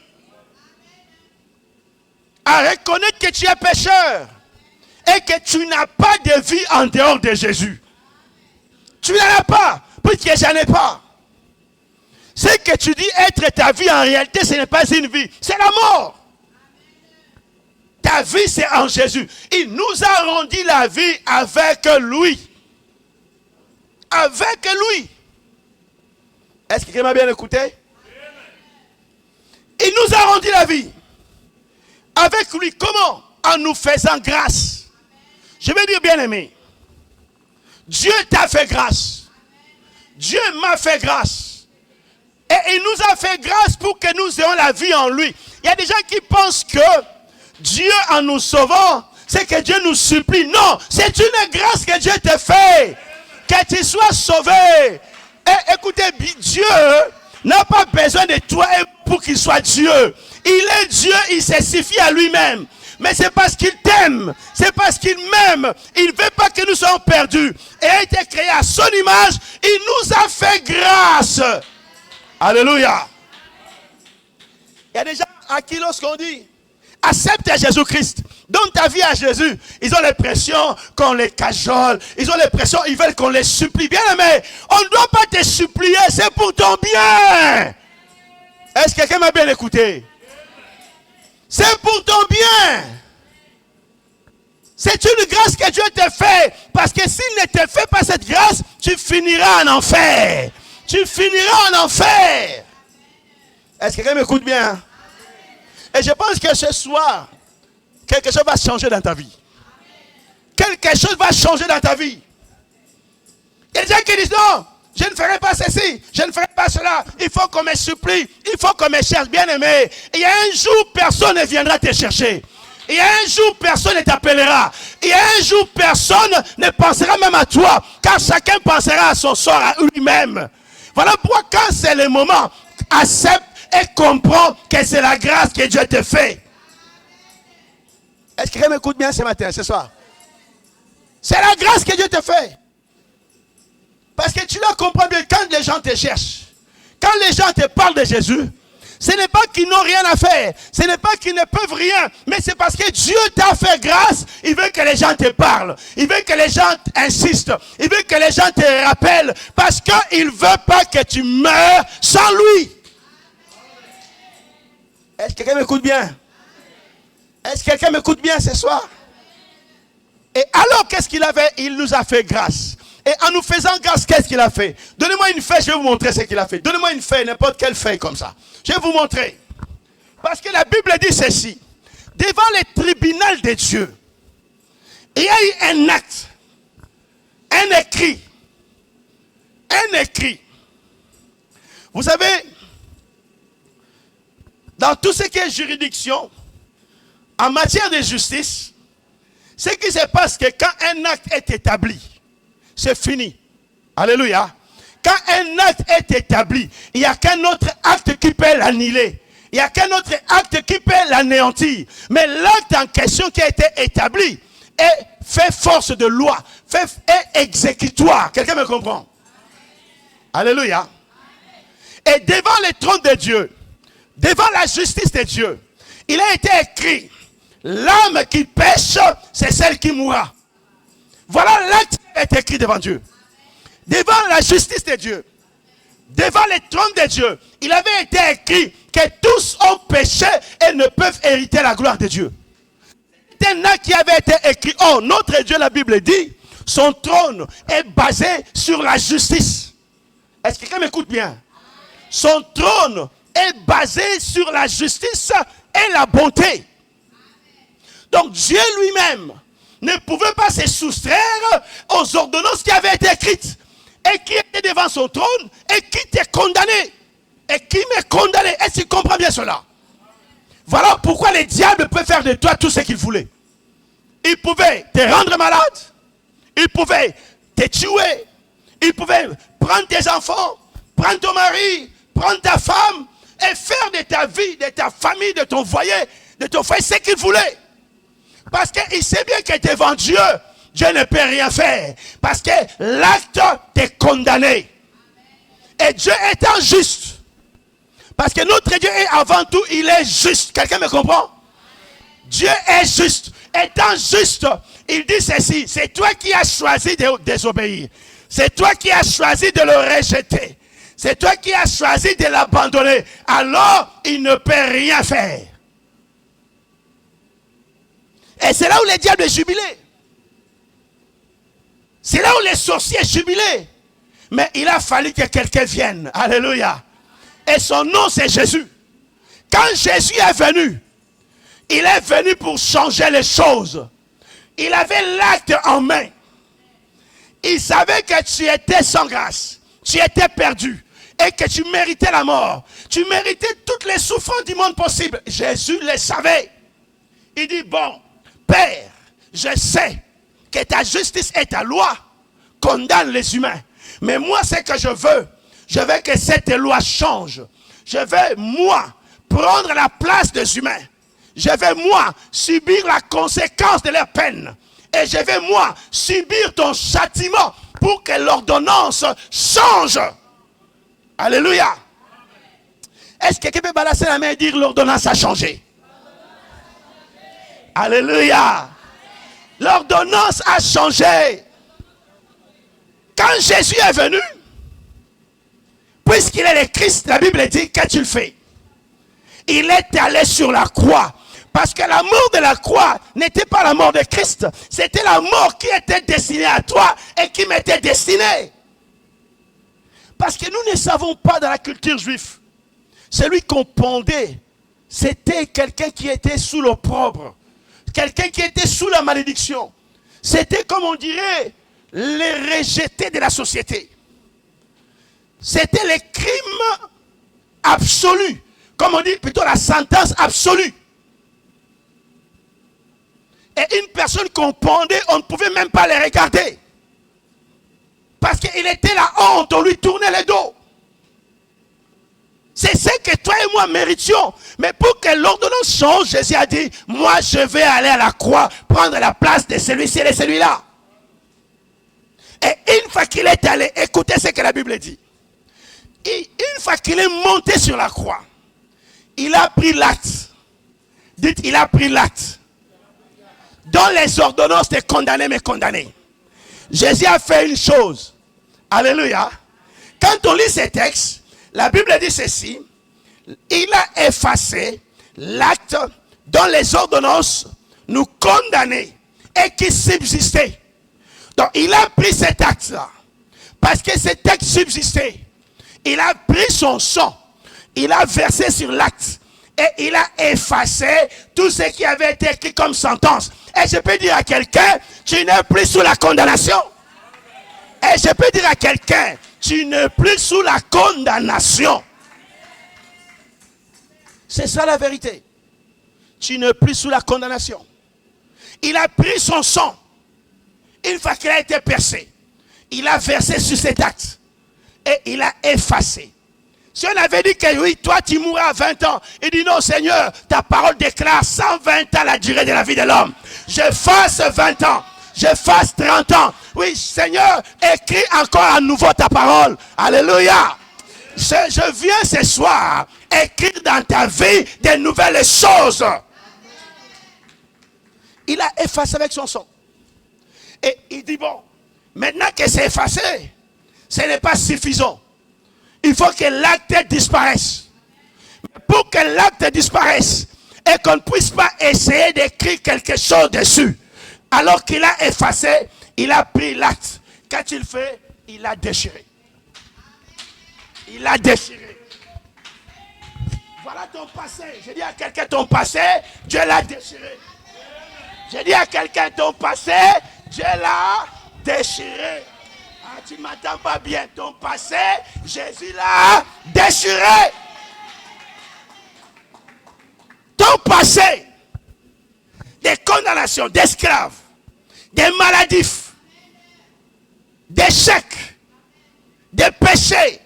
À reconnaître que tu es pécheur et que tu n'as pas de vie en dehors de Jésus. Tu n'en as pas, puisque je n'en ai pas. Ce que tu dis être ta vie, en réalité, ce n'est pas une vie, c'est la mort. Ta vie, c'est en Jésus. Il nous a rendu la vie avec lui. Avec lui. Est-ce que quelqu'un m'a bien écouté? Il nous a rendu la vie. Avec lui, comment? En nous faisant grâce. Je veux dire, bien aimé, Dieu t'a fait grâce. Dieu m'a fait grâce. Et il nous a fait grâce pour que nous ayons la vie en lui. Il y a des gens qui pensent que Dieu, en nous sauvant, c'est que Dieu nous supplie. Non, c'est une grâce que Dieu te fait. Que tu sois sauvé. Et écoutez, Dieu n'a pas besoin de toi pour qu'il soit Dieu. Il est Dieu, il se suffit à lui-même. Mais c'est parce qu'il t'aime, c'est parce qu'il m'aime. Il ne veut pas que nous soyons perdus. Et il a été créé à son image, il nous a fait grâce. Alléluia. Il y a des gens à qui lorsqu'on dit accepte Jésus-Christ, donne ta vie à Jésus, ils ont l'impression qu'on les cajole, ils ont l'impression ils veulent qu'on les supplie. Bien aimé, on ne doit pas te supplier, c'est pour ton bien. Est-ce que quelqu'un m'a bien écouté? C'est pour ton bien. C'est une grâce que Dieu te fait. Parce que s'il ne te fait pas cette grâce, tu finiras en enfer. Tu finiras en enfer. Est-ce que quelqu'un m'écoute bien? Et je pense que ce soir, quelque chose va changer dans ta vie. Quelque chose va changer dans ta vie. Il y a des gens qui disent non, je ne ferai pas ceci, je ne ferai pas cela. Il faut qu'on me supplie, il faut qu'on me cherche. Bien aimé, il y a un jour, personne ne viendra te chercher. Il y a un jour, personne ne t'appellera. Il y a un jour, personne ne pensera même à toi. Car chacun pensera à son sort, à lui-même. Voilà pourquoi quand c'est le moment, accepte et comprends que c'est la grâce que Dieu te fait. Est-ce que quelqu'un m'écoute bien ce matin, ce soir? C'est la grâce que Dieu te fait. Parce que tu dois comprendre que quand les gens te cherchent, quand les gens te parlent de Jésus, ce n'est pas qu'ils n'ont rien à faire, ce n'est pas qu'ils ne peuvent rien, mais c'est parce que Dieu t'a fait grâce, il veut que les gens te parlent, il veut que les gens insistent, il veut que les gens te rappellent, parce qu'il ne veut pas que tu meurs sans lui. Est-ce que quelqu'un m'écoute bien? Est-ce que quelqu'un m'écoute bien ce soir? Et alors, qu'est-ce qu'il avait? Il nous a fait grâce. Et en nous faisant grâce, qu'est-ce qu'il a fait? Donnez-moi une feuille, je vais vous montrer ce qu'il a fait. Donnez-moi une feuille, n'importe quelle feuille comme ça. Je vais vous montrer. Parce que la Bible dit ceci. Devant le tribunal de Dieu, il y a eu un acte, un écrit. Un écrit. Vous savez, dans tout ce qui est juridiction, en matière de justice, ce qui se passe, que quand un acte est établi, c'est fini. Alléluia. Quand un acte est établi, il n'y a qu'un autre acte qui peut l'annuler. Il n'y a qu'un autre acte qui peut l'anéantir. Mais l'acte en question qui a été établi est fait force de loi, est exécutoire. Quelqu'un me comprend? Alléluia. Et devant le trône de Dieu, devant la justice de Dieu, il a été écrit, l'âme qui pêche, c'est celle qui mourra. Voilà l'acte qui a été écrit devant Dieu. Devant la justice de Dieu, devant le trône de Dieu, il avait été écrit que tous ont péché et ne peuvent hériter la gloire de Dieu. C'est un acte qui avait été écrit. Oh, notre Dieu, la Bible dit, son trône est basé sur la justice. Est-ce que quelqu'un m'écoute bien? Son trône est basé sur la justice et la bonté. Donc Dieu lui-même ne pouvait pas se soustraire aux ordonnances qui avaient été écrites. Et qui était devant son trône et qui t'est condamné. Et qui m'est condamné. Est-ce que tu comprends bien cela? Voilà pourquoi le diable peut faire de toi tout ce qu'il voulait. Il pouvait te rendre malade. Il pouvait te tuer. Il pouvait prendre tes enfants, prendre ton mari, prendre ta femme et faire de ta vie, de ta famille, de ton foyer, ce qu'il voulait. Parce qu'il sait bien que devant Dieu, Dieu ne peut rien faire. Parce que l'acte t'est condamné. Et Dieu étant juste. Parce que notre Dieu est avant tout, il est juste. Quelqu'un me comprend? Dieu est juste. Étant juste, il dit ceci. C'est toi qui as choisi de désobéir. C'est toi qui as choisi de le rejeter. C'est toi qui as choisi de l'abandonner. Alors, il ne peut rien faire. Et c'est là où le diable est jubilé. C'est là où les sorciers jubilaient. Mais il a fallu que quelqu'un vienne. Alléluia. Et son nom, c'est Jésus. Quand Jésus est venu, il est venu pour changer les choses. Il avait l'acte en main. Il savait que tu étais sans grâce. Tu étais perdu. Et que tu méritais la mort. Tu méritais toutes les souffrances du monde possible. Jésus le savait. Il dit, bon, Père, je sais que ta justice et ta loi condamnent les humains. Mais moi, ce que je veux que cette loi change. Je vais, moi, prendre la place des humains. Je vais, moi, subir la conséquence de leur peine. Et je vais, moi, subir ton châtiment pour que l'ordonnance change. Alléluia. Est-ce que quelqu'un peut balancer la main et dire l'ordonnance a changé? Alléluia. L'ordonnance a changé. Quand Jésus est venu, puisqu'il est le Christ, la Bible dit, qu'as-tu fait? Il est allé sur la croix. Parce que la mort de la croix n'était pas la mort de Christ. C'était la mort qui était destinée à toi et qui m'était destinée. Parce que nous ne savons pas dans la culture juive. Celui qu'on pendait, c'était quelqu'un qui était sous l'opprobre. Quelqu'un qui était sous la malédiction. C'était comme on dirait les rejetés de la société. C'était les crimes absolus. Comme on dit plutôt la sentence absolue. Et une personne qu'on pendait, on ne pouvait même pas les regarder. Parce qu'il était la honte, on lui tournait le dos. C'est ce que toi et moi méritions. Mais pour que l'ordonnance change, Jésus a dit, moi je vais aller à la croix, prendre la place de celui-ci et de celui-là. Et une fois qu'il est allé, écoutez ce que la Bible dit. Et une fois qu'il est monté sur la croix, il a pris l'acte. Dites, il a pris l'acte. Dans les ordonnances de condamner mais condamner. Jésus a fait une chose. Alléluia. Quand on lit ces textes, la Bible dit ceci. Il a effacé l'acte dont les ordonnances nous condamnaient et qui subsistait. Donc il a pris cet acte-là. Parce que cet acte subsistait. Il a pris son sang. Il a versé sur l'acte. Et il a effacé tout ce qui avait été écrit comme sentence. Et je peux dire à quelqu'un, tu n'es plus sous la condamnation. Et je peux dire à quelqu'un, tu n'es plus sous la condamnation. C'est ça la vérité. Tu n'es plus sous la condamnation. Il a pris son sang. Une fois qu'il a été percé, il a versé sur cet acte. Et il a effacé. Si on avait dit que oui, toi tu mourras à 20 ans, il dit non Seigneur, ta parole déclare 120 ans la durée de la vie de l'homme. Je fasse 20 ans, je fasse 30 ans. Oui Seigneur, écris encore à nouveau ta parole. Alléluia. Je viens ce soir écrire dans ta vie de nouvelles choses. Il a effacé avec son sang. Et il dit, bon, maintenant que c'est effacé, ce n'est pas suffisant. Il faut que l'acte disparaisse. Mais pour que l'acte disparaisse et qu'on ne puisse pas essayer d'écrire quelque chose dessus, alors qu'il a effacé, il a pris l'acte. Qu'a-t-il fait? Il l'a déchiré. Il l'a déchiré. Voilà ton passé. J'ai dit à quelqu'un ton passé, Dieu l'a déchiré. J'ai dit à quelqu'un ton passé, Dieu l'a déchiré. Ah, tu ne m'entends pas bien. Ton passé, Jésus l'a déchiré. Ton passé, des condamnations, d'esclaves, des maladies, d'échecs, des péchés,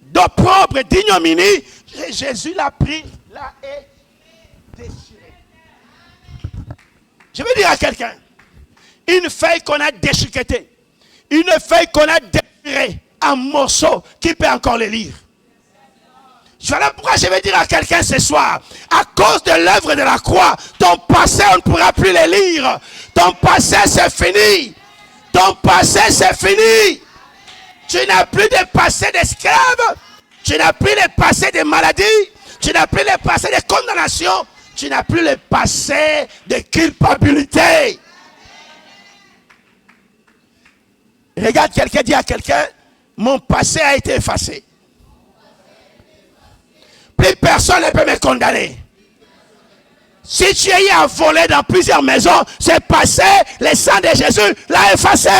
d'opprobre, d'ignominie, Jésus l'a pris, l'a déchiré. Je veux dire à quelqu'un, une feuille qu'on a déchiquetée, une feuille qu'on a déchirée en morceaux, qui peut encore les lire? Voilà pourquoi je vais dire à quelqu'un ce soir, à cause de l'œuvre de la croix, ton passé, on ne pourra plus le lire. Ton passé, c'est fini. Ton passé, c'est fini. Tu n'as plus de passé d'esclave. Tu n'as plus le passé de maladie. Tu n'as plus le passé de condamnation. Tu n'as plus le passé de culpabilité. Regarde, quelqu'un dit à quelqu'un, mon passé a été effacé. Plus personne ne peut me condamner. Si tu es à voler dans plusieurs maisons, c'est passé, le sang de Jésus l'a effacé.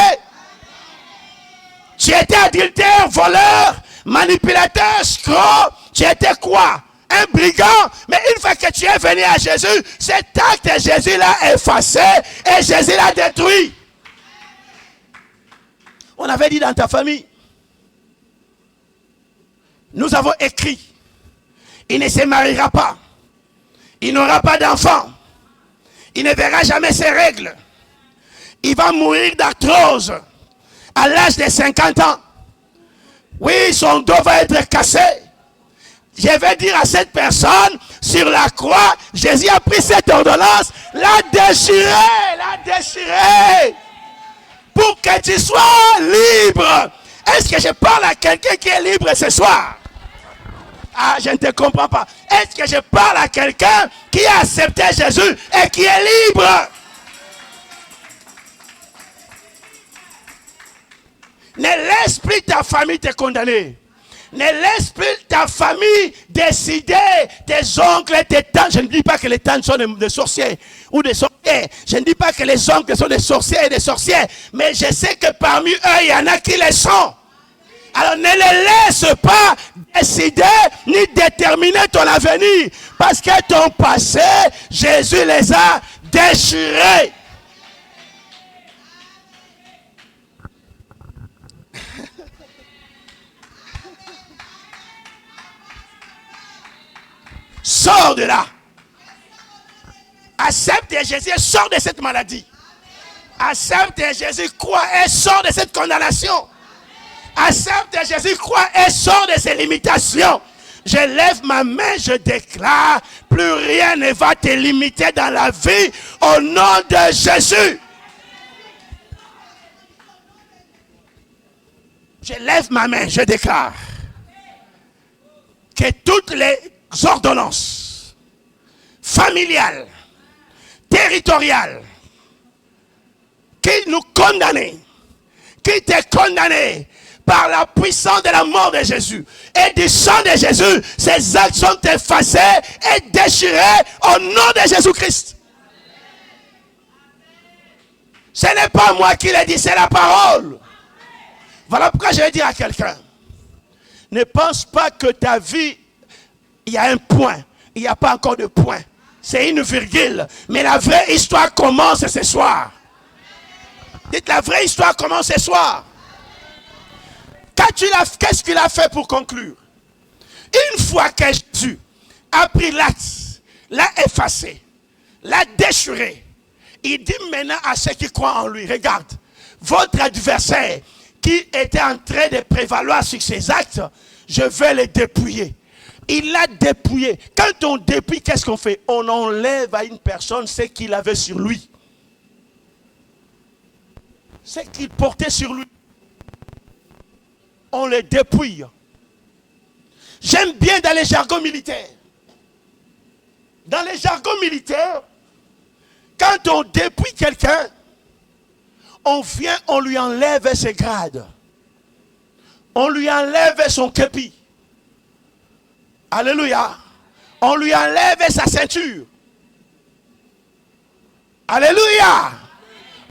Tu étais adultère, voleur, manipulateur, escroc, tu étais quoi? Un brigand. Mais une fois que tu es venu à Jésus, cet acte, Jésus l'a effacé et Jésus l'a détruit. On avait dit dans ta famille, nous avons écrit, il ne se mariera pas. Il n'aura pas d'enfant. Il ne verra jamais ses règles. Il va mourir d'arthrose à l'âge de 50 ans. Oui, son dos va être cassé. Je vais dire à cette personne, sur la croix, Jésus a pris cette ordonnance, l'a déchirée, pour que tu sois libre. Est-ce que je parle à quelqu'un qui est libre ce soir? Ah, je ne te comprends pas. Est-ce que je parle à quelqu'un qui a accepté Jésus et qui est libre? Ne laisse plus ta famille te condamner. Ne laisse plus ta famille décider, tes oncles, tes tantes. Je ne dis pas que les tantes sont des sorciers ou des sorciers. Je ne dis pas que les oncles sont des sorciers et des sorcières. Mais je sais que parmi eux, il y en a qui le sont. Alors ne les laisse pas décider ni déterminer ton avenir. Parce que ton passé, Jésus les a déchirés. Sors de là. Accepte Jésus et sors de cette maladie. Accepte Jésus, crois et sors de cette condamnation. Accepte Jésus, crois et sors de ces limitations. Je lève ma main, je déclare, plus rien ne va te limiter dans la vie au nom de Jésus. Je lève ma main, je déclare que toutes les ordonnances familiales, territoriales, qui nous condamnaient, qui te condamnaient, par la puissance de la mort de Jésus et du sang de Jésus, ces actes sont effacés et déchirés au nom de Jésus-Christ. Ce n'est pas moi qui l'ai dit, c'est la parole. Voilà pourquoi je vais dire à quelqu'un, ne pense pas que ta vie, il y a un point, il n'y a pas encore de point. C'est une virgule, mais la vraie histoire commence ce soir. Dites, la vraie histoire commence ce soir. Qu'est-ce qu'il a fait pour conclure? Une fois que Jésus a pris l'acte, l'a effacé, l'a déchiré, il dit maintenant à ceux qui croient en lui, regarde, votre adversaire qui était en train de prévaloir sur ses actes, je vais les dépouiller. Il l'a dépouillé. Quand on dépouille, qu'est-ce qu'on fait? On enlève à une personne ce qu'il avait sur lui. Ce qu'il portait sur lui. On le dépouille. J'aime bien dans les jargons militaires. Dans les jargons militaires, quand on dépouille quelqu'un, on vient, on lui enlève ses grades. On lui enlève son képi. Alléluia. On lui enlève sa ceinture. Alléluia.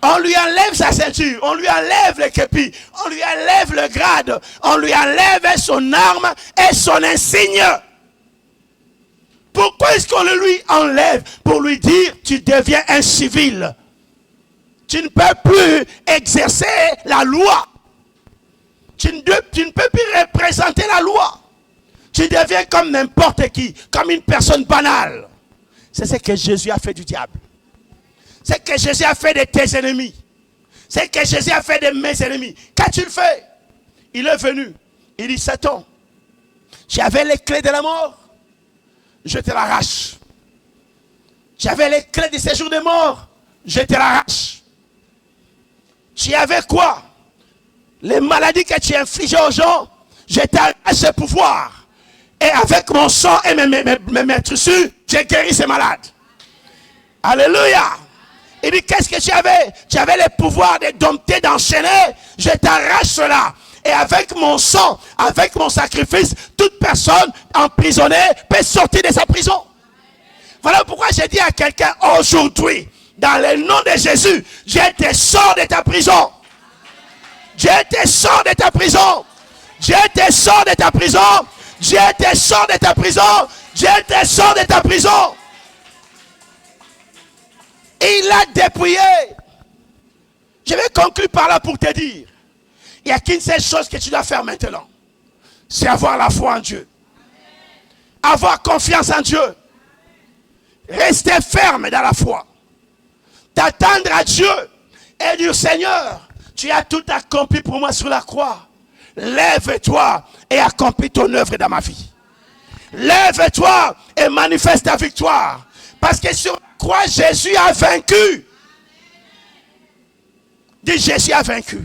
On lui enlève sa ceinture. On lui enlève le képi. On lui enlève le grade. On lui enlève son arme et son insigne. Pourquoi est-ce qu'on le lui enlève? Pour lui dire, tu deviens un civil. Tu ne peux plus exercer la loi. Tu ne peux plus représenter la loi. Tu deviens comme n'importe qui, comme une personne banale. C'est ce que Jésus a fait du diable. C'est ce que Jésus a fait de tes ennemis. C'est ce que Jésus a fait de mes ennemis. Qu'as-tu fait? Il est venu. Il dit, Satan, j'avais les clés de la mort. Je te l'arrache. J'avais les clés du séjour des morts. Je te l'arrache. Tu avais quoi? Les maladies que tu infligeais aux gens, je t'arrache ce pouvoir. Et avec mon sang et mes trousses, j'ai guéri ces malades. Alléluia. Il dit, qu'est-ce que tu avais? Tu avais le pouvoir de dompter, d'enchaîner. Je t'arrache cela. Et avec mon sang, avec mon sacrifice, toute personne emprisonnée peut sortir de sa prison. Voilà pourquoi j'ai dit à quelqu'un aujourd'hui, dans le nom de Jésus, Dieu te sort de ta prison. Dieu te sort de ta prison. Dieu te sort de ta prison. Dieu te sort de ta prison. Dieu te sort de ta prison. Il l'a dépouillé. Je vais conclure par là pour te dire, il n'y a qu'une seule chose que tu dois faire maintenant. C'est avoir la foi en Dieu. Avoir confiance en Dieu. Rester ferme dans la foi. T'attendre à Dieu et dire, Seigneur, tu as tout accompli pour moi sur la croix. Lève-toi et accomplis ton œuvre dans ma vie. Lève-toi et manifeste ta victoire. Parce que sur la croix, Jésus a vaincu. Dis, Jésus a vaincu.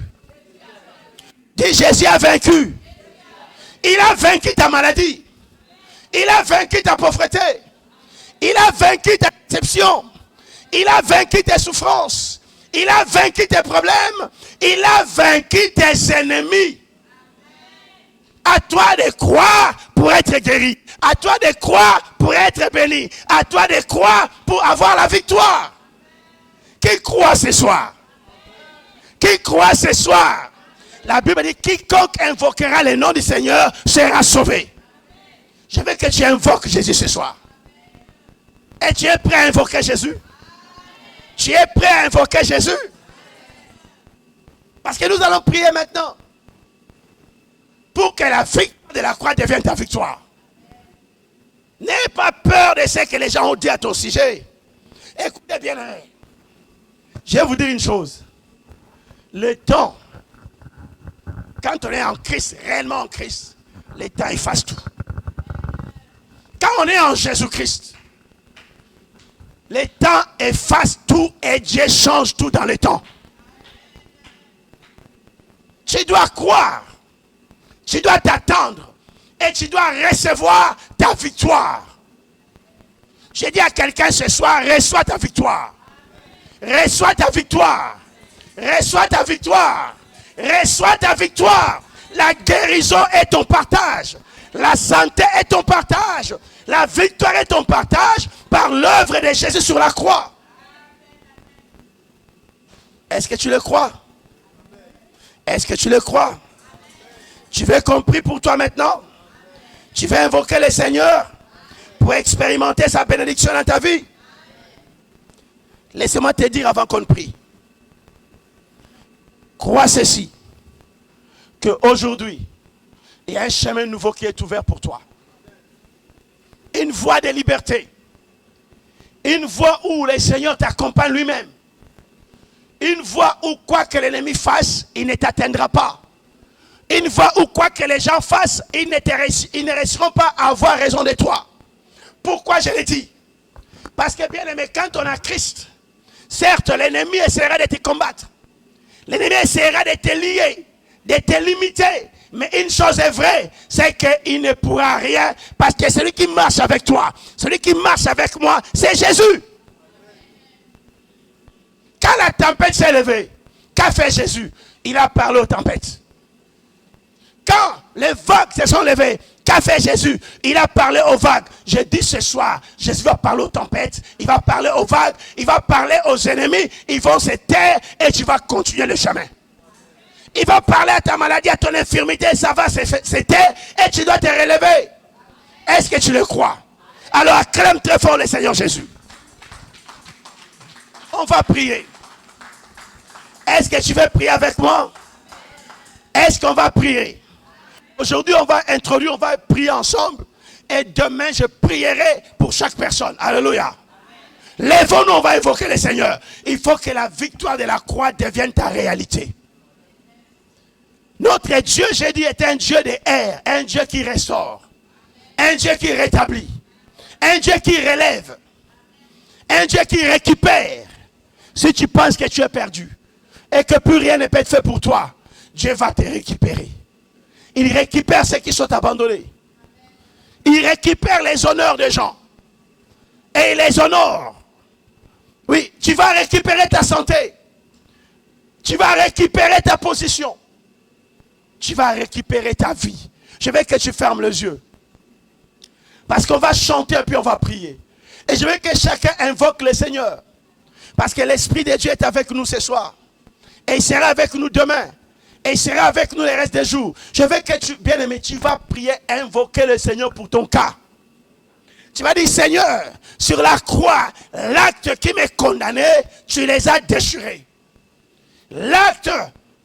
Dis, Jésus a vaincu. Il a vaincu ta maladie. Il a vaincu ta pauvreté. Il a vaincu ta déception. Il a vaincu tes souffrances. Il a vaincu tes problèmes. Il a vaincu tes ennemis. À toi de croire pour être guéri. À toi de croire pour être béni. À toi de croire pour avoir la victoire. Qui croit ce soir? Qui croit ce soir? La Bible dit, quiconque invoquera le nom du Seigneur sera sauvé. Je veux que tu invoques Jésus ce soir. Et tu es prêt à invoquer Jésus? Tu es prêt à invoquer Jésus? Parce que nous allons prier maintenant. Pour que la victoire de la croix devienne ta victoire. N'aie pas peur de ce que les gens ont dit à ton sujet. Écoutez bien. Je vais vous dire une chose. Le temps, quand on est en Christ, réellement en Christ, le temps efface tout. Quand on est en Jésus-Christ, le temps efface tout et Dieu change tout dans le temps. Tu dois croire. Tu dois t'attendre et tu dois recevoir ta victoire. J'ai dit à quelqu'un ce soir, reçois ta victoire. Reçois ta victoire. Reçois ta victoire. Reçois ta victoire. La guérison est ton partage. La santé est ton partage. La victoire est ton partage par l'œuvre de Jésus sur la croix. Est-ce que tu le crois? Est-ce que tu le crois? Tu veux compris pour toi maintenant? Tu veux invoquer le Seigneur pour expérimenter sa bénédiction dans ta vie? Laissez-moi te dire avant qu'on prie. Crois ceci, qu'aujourd'hui, il y a un chemin nouveau qui est ouvert pour toi. Une voie de liberté. Une voie où le Seigneur t'accompagne lui-même. Une voie où quoi que l'ennemi fasse, il ne t'atteindra pas. Une fois où quoi que les gens fassent, ils ne réussiront pas à avoir raison de toi. Pourquoi je le dis? Parce que bien aimé, quand on a Christ, certes l'ennemi essaiera de te combattre. L'ennemi essaiera de te lier, de te limiter. Mais une chose est vraie, c'est qu'il ne pourra rien. Parce que celui qui marche avec toi, celui qui marche avec moi, c'est Jésus. Quand la tempête s'est levée, qu'a fait Jésus? Il a parlé aux tempêtes. Quand les vagues se sont levées, qu'a fait Jésus? Il a parlé aux vagues. Je dis ce soir, Jésus va parler aux tempêtes, il va parler aux vagues, il va parler aux ennemis, ils vont se taire et tu vas continuer le chemin. Il va parler à ta maladie, à ton infirmité, ça va se taire et tu dois te relever. Est-ce que tu le crois? Alors acclame très fort le Seigneur Jésus. On va prier. Est-ce que tu veux prier avec moi? Est-ce qu'on va prier? Aujourd'hui, on va introduire, on va prier ensemble. Et demain, je prierai pour chaque personne. Alléluia. Lèvons-nous, on va évoquer le Seigneur. Il faut que la victoire de la croix devienne ta réalité. Notre Dieu, j'ai dit, est un Dieu de air, un Dieu qui restaure, un Dieu qui rétablit, un Dieu qui relève, un Dieu qui récupère. Si tu penses que tu es perdu et que plus rien ne peut être fait pour toi, Dieu va te récupérer. Il récupère ceux qui sont abandonnés. Il récupère les honneurs des gens. Et il les honore. Oui, tu vas récupérer ta santé. Tu vas récupérer ta position. Tu vas récupérer ta vie. Je veux que tu fermes les yeux. Parce qu'on va chanter et puis on va prier. Et je veux que chacun invoque le Seigneur. Parce que l'Esprit de Dieu est avec nous ce soir. Et il sera avec nous demain. Et il sera avec nous les restes des jours. Je veux que tu, bien aimé, tu vas prier, invoquer le Seigneur pour ton cas. Tu vas dire, Seigneur, sur la croix, l'acte qui m'est condamné, tu les as déchirés. L'acte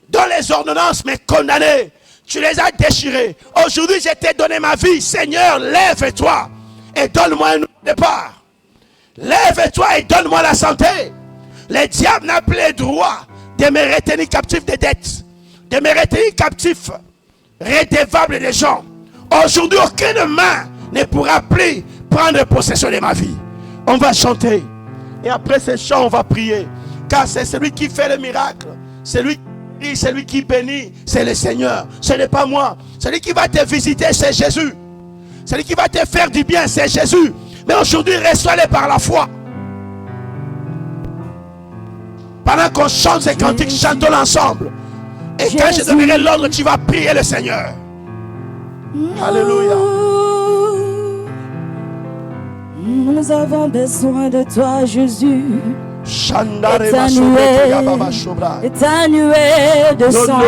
dont les ordonnances m'ont condamné, tu les as déchirés. Aujourd'hui, je t'ai donné ma vie. Seigneur, lève-toi et donne-moi un départ. Lève-toi et donne-moi la santé. Le diable n'a plus le droit de me retenir captif des dettes, de me retenir captif, redevable des gens. Aujourd'hui, aucune main ne pourra plus prendre possession de ma vie. On va chanter. Et après ce chant, on va prier. Car c'est celui qui fait le miracle. Celui qui bénit, c'est le Seigneur. Ce n'est pas moi. Celui qui va te visiter, c'est Jésus. Celui qui va te faire du bien, c'est Jésus. Mais aujourd'hui, reçois-le par la foi. Pendant qu'on chante ces cantiques, chantons ensemble. Et quand je donnerai l'ordre, tu vas prier le Seigneur. Alléluia. Nous avons besoin de toi, Jésus. Étanué de sang.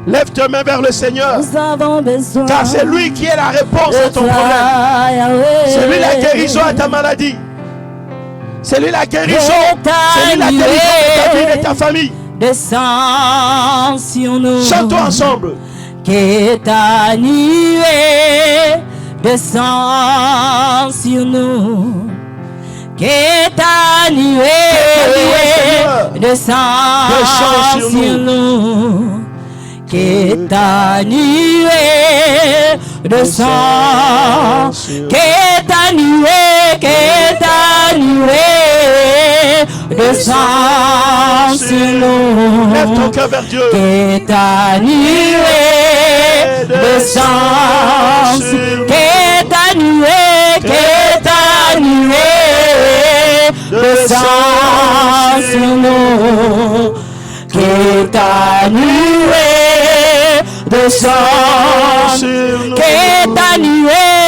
Lève tes mains vers le Seigneur. Car c'est lui qui est la réponse à ton problème. C'est lui la guérison à ta maladie. C'est lui la guérison. C'est lui la guérison de ta vie et de ta famille. Descends sur nous. Chantons ensemble. Que ta nuée descend sur nous. Que ta nuée descend sur nous. Que ta nuée descend. Que ta nuée descend sur nous. Lève ton cœur vers Dieu. Que ta nuée descend. Que ta nuée descend sur nous. Que ta nuée descend. Que ta nuée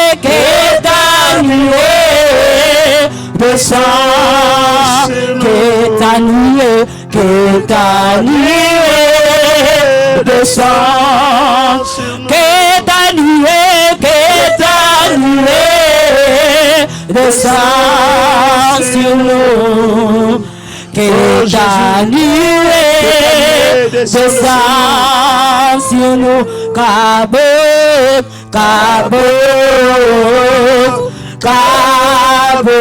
descend. Que ta nuée descend. Que ta nuée descend sur nous. Que ta nuée descend sur nous. Cabo, cabo, cabo.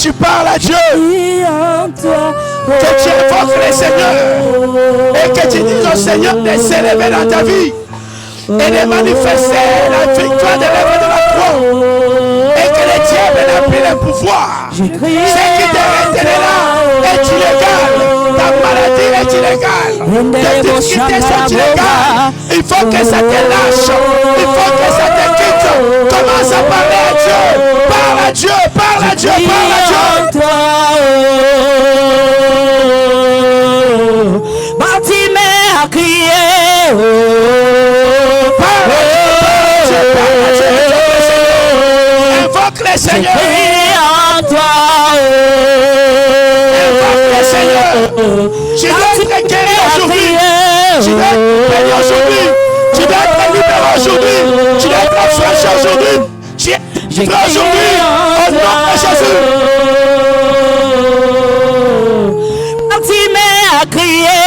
Tu parles à Dieu, que tu invoques le Seigneur et que tu dises au Seigneur de s'élever dans ta vie et de manifester la victoire de l'œuvre de la croix et que le diable n'a plus le pouvoir. Ce qui te retient là est illégal, ta maladie est illégale, tes difficultés sont illégales. Il faut que ça te lâche, il faut que ça te quitte. Commence à parler à Dieu, parle à Dieu, parle à Dieu, parle à Dieu. Bartimée a crié. Parle à Dieu, parle à Dieu. Invoque le Seigneur. Invoque le Seigneur. Tu dois être guéri aujourd'hui. Tu dois être béni aujourd'hui. Tu dois être libéré aujourd'hui. Tu dois être affranchi aujourd'hui. Tu es libre aujourd'hui. Au nom de Jésus. Bartimée a crié.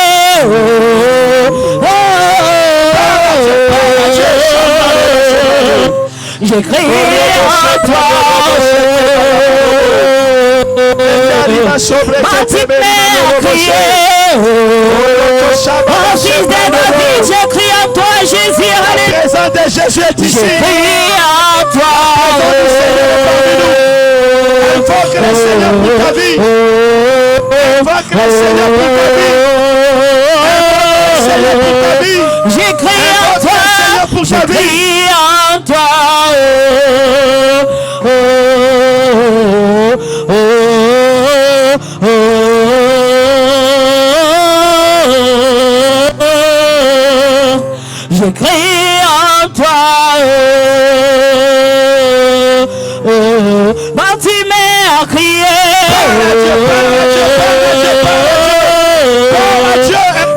J'ai crié en toi. Bartimée a crié. Oh fils de David, j'ai crié en toi, Jésus. La présence de Jésus est ici. J'ai crié en toi. Invoque le Seigneur pour ta vie. Invoque le Seigneur pour ta vie. Invoque le Seigneur pour ta vie. J'ai crié en toi. J'ai crié en toi. J'ai crié en toi. Bartimée a crié.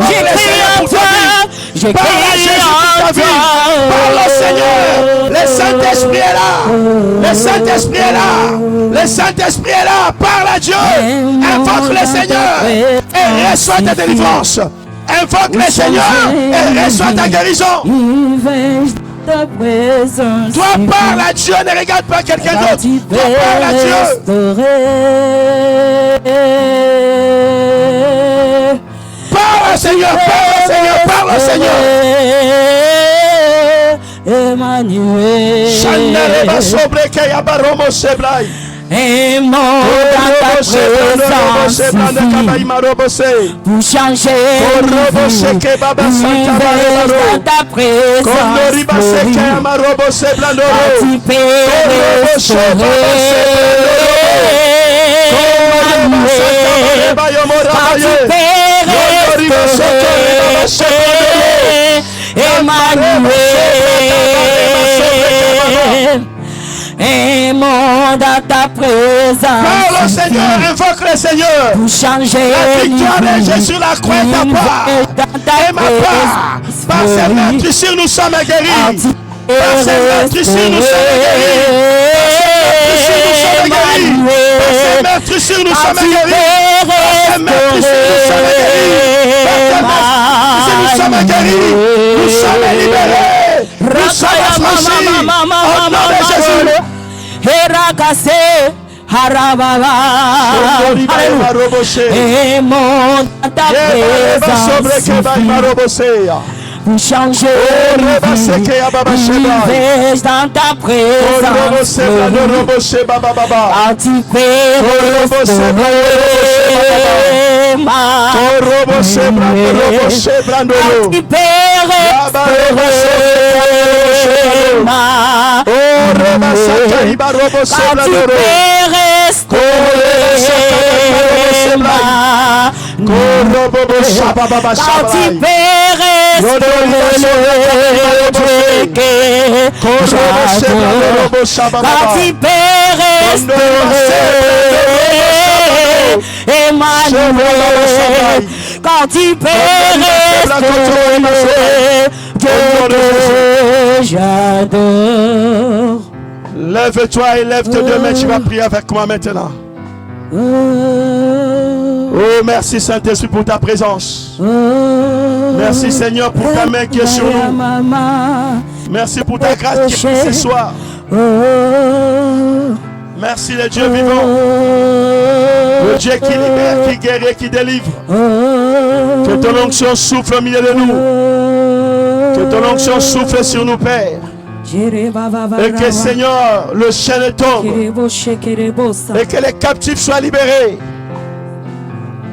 J'ai crié en toi. J'ai crié en toi. Parle au Seigneur. Le Saint-Esprit est là. Le Saint-Esprit est là. Le Saint-Esprit est là. Parle à Dieu. Invoque le Seigneur et reçois ta délivrance. Invoque le Seigneur et reçois ta guérison. Toi parle à Dieu, ne regarde pas quelqu'un d'autre. Toi parle à Dieu. Parle au Seigneur, parle au Seigneur, parle au Seigneur. Emmanuel. Et mon dans ta présence pour changer dans ta Emmanuel. Un monde à ta présence. Parle au Seigneur, invoque le Seigneur. Pour changer la victoire de Jésus sur la croix est ta part. Et ma part. Par ses meurtrissures, nous sommes guéris. Par ses meurtrissures, nous sommes guéris. Par ses meurtrissures, nous sommes guéris. Par ses meurtrissures, nous sommes guéris. Par ses meurtrissures, nous sommes guéris. Nous sommes libérés. Nous sommes affranchis. Au nom de Jésus. Herakase Harababa. Et monte à ta présence. Pour changer l'univers dans ta présence. Quand il peut j'adore. Lève-toi et lève tes deux mains, tu vas prier avec moi maintenant. Oh, merci Saint-Esprit pour ta présence. Merci Seigneur pour ta main qui est sur nous. Merci pour ta grâce qui est ce soir. Merci le Dieu vivant. Le Dieu qui libère, qui guérit, qui délivre. Que ton onction souffle au milieu de nous. Que ton onction souffle sur nous, Père. Et que Seigneur, le chêne tombe. Et que les captifs soient libérés.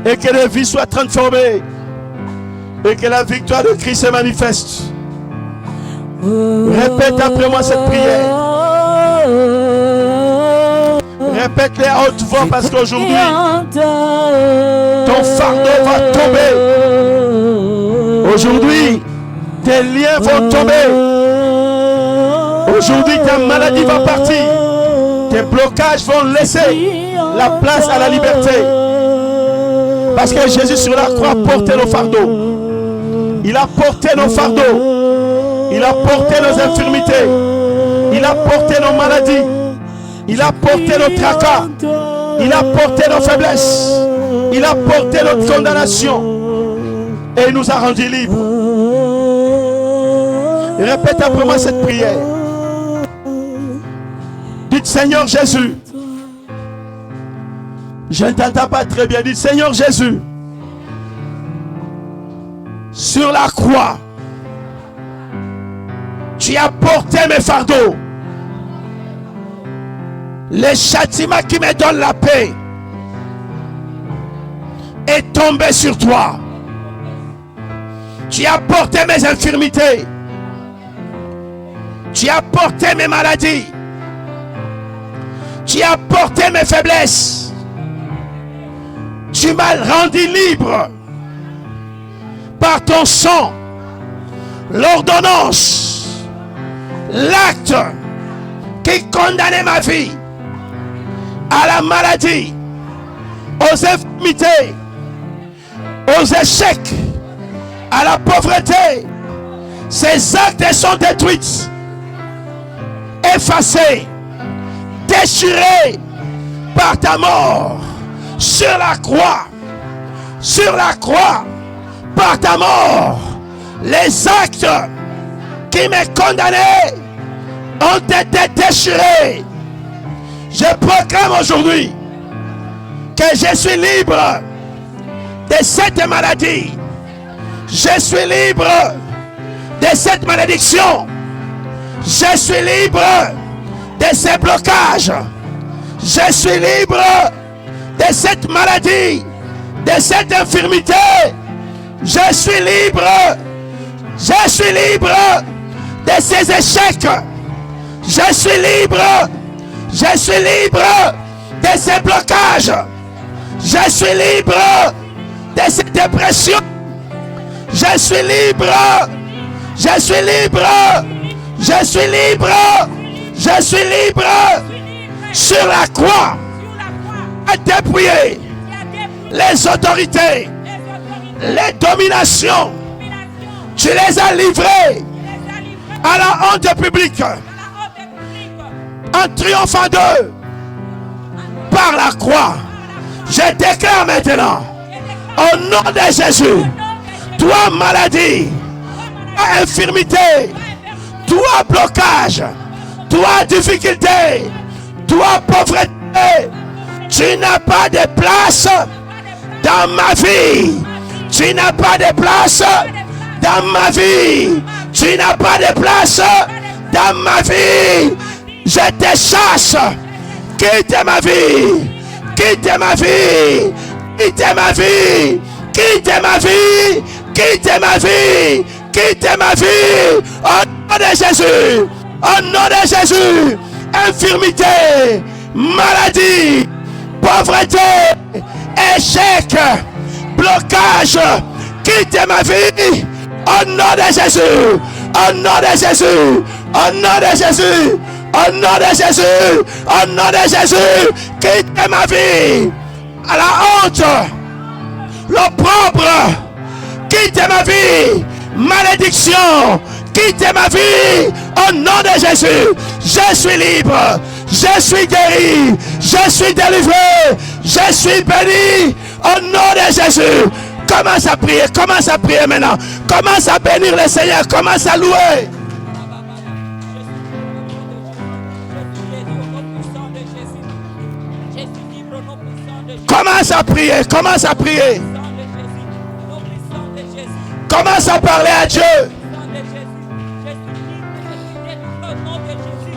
Et que les vies soient transformées. Et que la victoire de Christ se manifeste. Répète après moi cette prière. Répète-les à haute voix parce qu'aujourd'hui, ton fardeau va tomber. Aujourd'hui, tes liens vont tomber. Aujourd'hui, ta maladie va partir. Tes blocages vont laisser la place à la liberté. Parce que Jésus sur la croix portait nos fardeaux. Il a porté nos fardeaux. Il a porté nos infirmités. Il a porté nos maladies. Il a porté nos tracas. Il a porté nos faiblesses. Il a porté notre condamnation. Et il nous a rendus libres. Répète après moi cette prière. Dites Seigneur Jésus. Je ne t'entends pas très bien. Dites Seigneur Jésus. Sur la croix, tu as porté mes fardeaux. Les châtiments qui me donnent la paix est tombé sur toi. Tu as porté mes infirmités. Tu as porté mes maladies. Tu as porté mes faiblesses. Tu m'as rendu libre par ton sang, l'ordonnance, l'acte qui condamnait ma vie à la maladie, aux infirmités, aux échecs, à la pauvreté. Ces actes sont détruits, effacés, déchirés par ta mort sur la croix. Sur la croix, par ta mort, les actes qui me condamnaient ont été déchirés. Je proclame aujourd'hui que je suis libre de cette maladie. Je suis libre de cette malédiction. Je suis libre de ces blocages. Je suis libre de cette maladie, de cette infirmité. Je suis libre. Je suis libre de ces échecs. Je suis libre. Je suis libre de ces blocages. Je suis libre de ces dépressions. Je suis libre Je suis libre. Je suis libre. Je suis libre. Sur la croix, à dépouiller les autorités, les dominations. Tu les as livrées à la honte publique. En triomphant d'eux par la croix. Je déclare maintenant, au nom de Jésus, toi maladie, toi infirmité, toi blocage, toi difficulté, toi pauvreté, tu n'as pas de place dans ma vie. Tu n'as pas de place dans ma vie. Tu n'as pas de place dans ma vie. Je te chasse. Quitte ma vie. Quitte ma vie. Quitte ma vie. Quitte ma vie. Quitte ma vie. Quitte ma vie. Au nom de Jésus. Au nom de Jésus. Infirmité. Maladie. Pauvreté. Échec. Blocage. Quitte ma vie. Au nom de Jésus. Au nom de Jésus. Au nom de Jésus. Au nom de Jésus, au nom de Jésus, quitte ma vie à la honte, l'opprobre, quitte ma vie, malédiction, quitte ma vie, au nom de Jésus, je suis libre, je suis guéri, je suis délivré, je suis béni, au nom de Jésus. Commence à prier maintenant, commence à bénir le Seigneur, commence à louer. Commence à prier, commence à prier. Commence à parler à Dieu.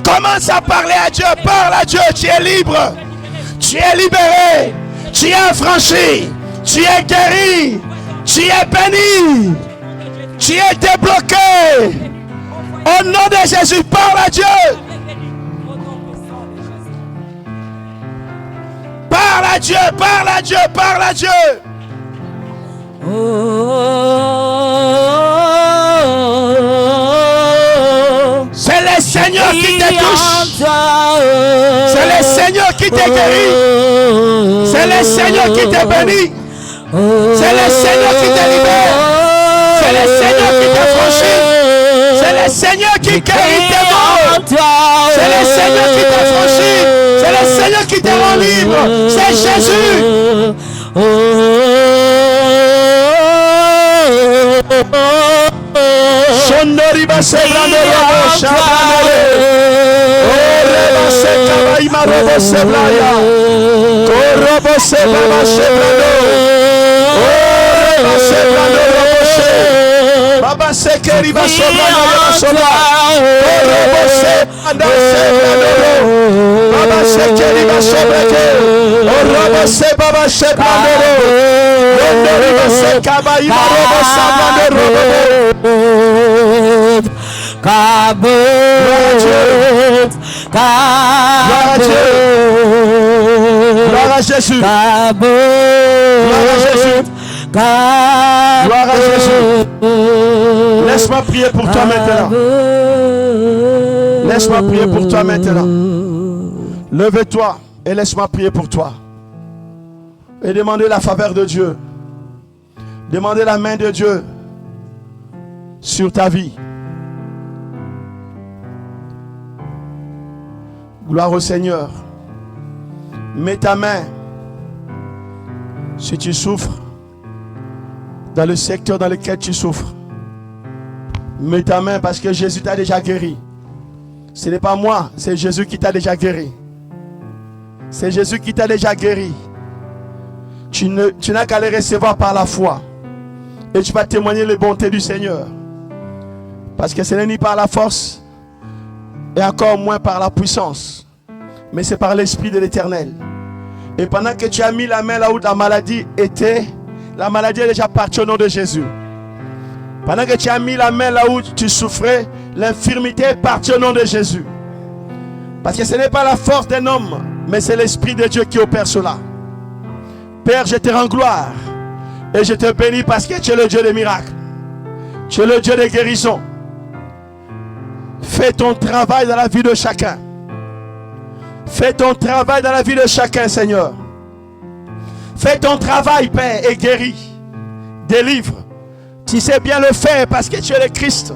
Commence à parler à Dieu, parle à Dieu, tu es libre. Tu es libéré, tu es affranchi, tu es guéri, tu es béni, tu es débloqué. Au nom de Jésus, parle à Dieu. Parle à Dieu, parle à Dieu, parle à Dieu. C'est le Seigneur qui te touche. C'est le Seigneur qui te guérit. C'est le Seigneur qui te bénit. C'est le Seigneur qui te libère. C'est le Seigneur qui te franchit. C'est le Seigneur qui guérit tes maux. C'est le Seigneur qui te franchit. C'est le Seigneur qui te rend libre. C'est Jésus. Shondoriba sebrando robo shabane. Oreba seka baima robo seblaya. Korobo sebaba sebrando. Oreba sebrando robo se. Baba sekeriba sobrando soba. Korobo sebanda sebrando. Baba sekeriba sobreke. Orobo sebaba sebrando. Ondoriba seka baima robo sabrando robo. Kabut, Gloire à Jésus. Kabut, Gloire à Jésus. Gloire à Jésus. Laisse-moi prier pour toi maintenant. Laisse-moi prier pour toi maintenant. Lève-toi et laisse-moi prier pour toi. Et demandez la faveur de Dieu. Demandez la main de Dieu sur ta vie. Gloire au Seigneur. Mets ta main si tu souffres dans le secteur dans lequel tu souffres. Mets ta main parce que Jésus t'a déjà guéri. Ce n'est pas moi, c'est Jésus qui t'a déjà guéri. C'est Jésus qui t'a déjà guéri. Tu n'as qu'à le recevoir par la foi. Et tu vas témoigner les bontés du Seigneur. Parce que ce n'est ni par la force et encore moins par la puissance, mais c'est par l'Esprit de l'Éternel. Et pendant que tu as mis la main là où la maladie était, la maladie est déjà partie au nom de Jésus. Pendant que tu as mis la main là où tu souffrais, l'infirmité est partie au nom de Jésus. Parce que ce n'est pas la force d'un homme, mais c'est l'Esprit de Dieu qui opère cela. Père, je te rends gloire et je te bénis parce que tu es le Dieu des miracles. Tu es le Dieu des guérisons. Fais ton travail dans la vie de chacun. Fais ton travail dans la vie de chacun, Seigneur. Fais ton travail, Père, et guéris. Délivre. Tu sais bien le faire parce que tu es le Christ.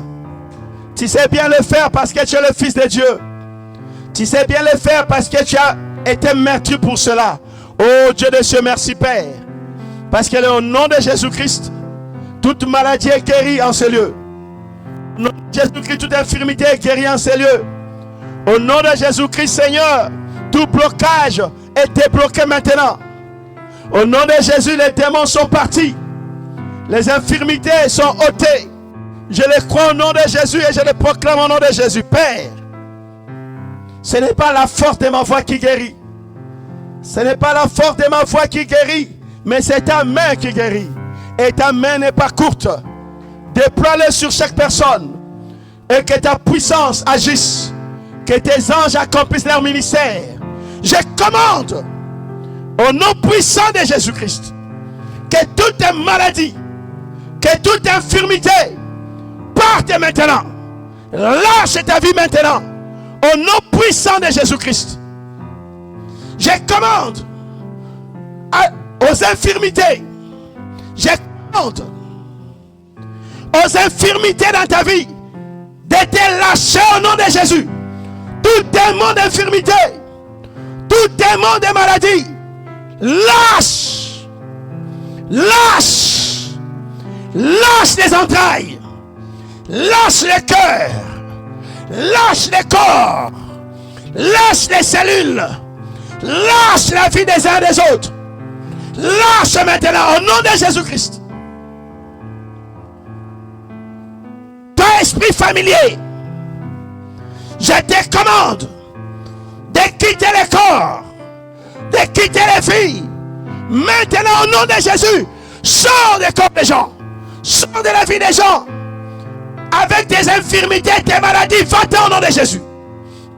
Tu sais bien le faire parce que tu es le Fils de Dieu. Tu sais bien le faire parce que tu as été meurtri pour cela. Oh Dieu de Dieu, merci Père. Parce que au nom de Jésus-Christ, toute maladie est guérie en ce lieu. Au nom de Jésus-Christ, toute infirmité est guérie en ce lieu. Au nom de Jésus-Christ, Seigneur, tout blocage est débloqué maintenant. Au nom de Jésus, les démons sont partis. Les infirmités sont ôtées. Je les crois au nom de Jésus et je les proclame au nom de Jésus. Père, ce n'est pas la force de ma voix qui guérit. Ce n'est pas la force de ma voix qui guérit, mais c'est ta main qui guérit. Et ta main n'est pas courte. Déploie-le sur chaque personne. Et que ta puissance agisse. Que tes anges accomplissent leur ministère. Je commande, au nom puissant de Jésus-Christ, que toute maladie, que toute infirmité parte maintenant. Lâche ta vie maintenant. Au nom puissant de Jésus-Christ. Je commande aux infirmités. Je commande aux infirmités dans ta vie d'être lâchées au nom de Jésus. Tout démon d'infirmité, tout démon de maladie, lâche, lâche, lâche les entrailles, lâche le cœur, lâche le corps, lâche les cellules, lâche la vie des uns et des autres. Lâche maintenant au nom de Jésus-Christ. Ton esprit familier, je te commande de quitter le corps, de quitter les filles. Maintenant au nom de Jésus, sors des corps des gens, sors de la vie des gens. Avec tes infirmités, tes maladies, va-t'en au nom de Jésus.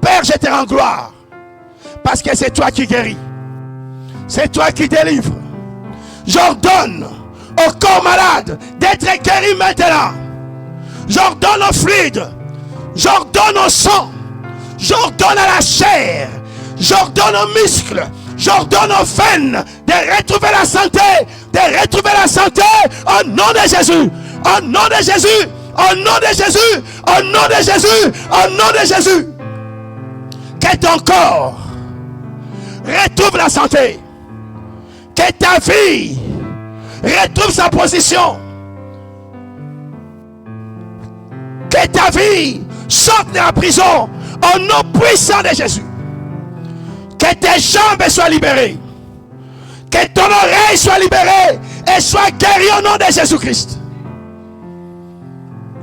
Père, je te rends gloire. Parce que c'est toi qui guéris. C'est toi qui délivres. J'ordonne au corps malade d'être guéri maintenant. J'ordonne au fluide. J'ordonne au sang. J'ordonne à la chair. J'ordonne aux muscles. J'ordonne aux veines de retrouver la santé. De retrouver la santé au nom de Jésus. Au nom de Jésus. Au nom de Jésus. Au nom de Jésus. Au nom de Jésus. Que ton corps retrouve la santé. Que ta vie retrouve sa position. Que ta vie sorte de la prison au nom puissant de Jésus. Que tes jambes soient libérées. Que ton oreille soit libérée et soit guérie au nom de Jésus-Christ.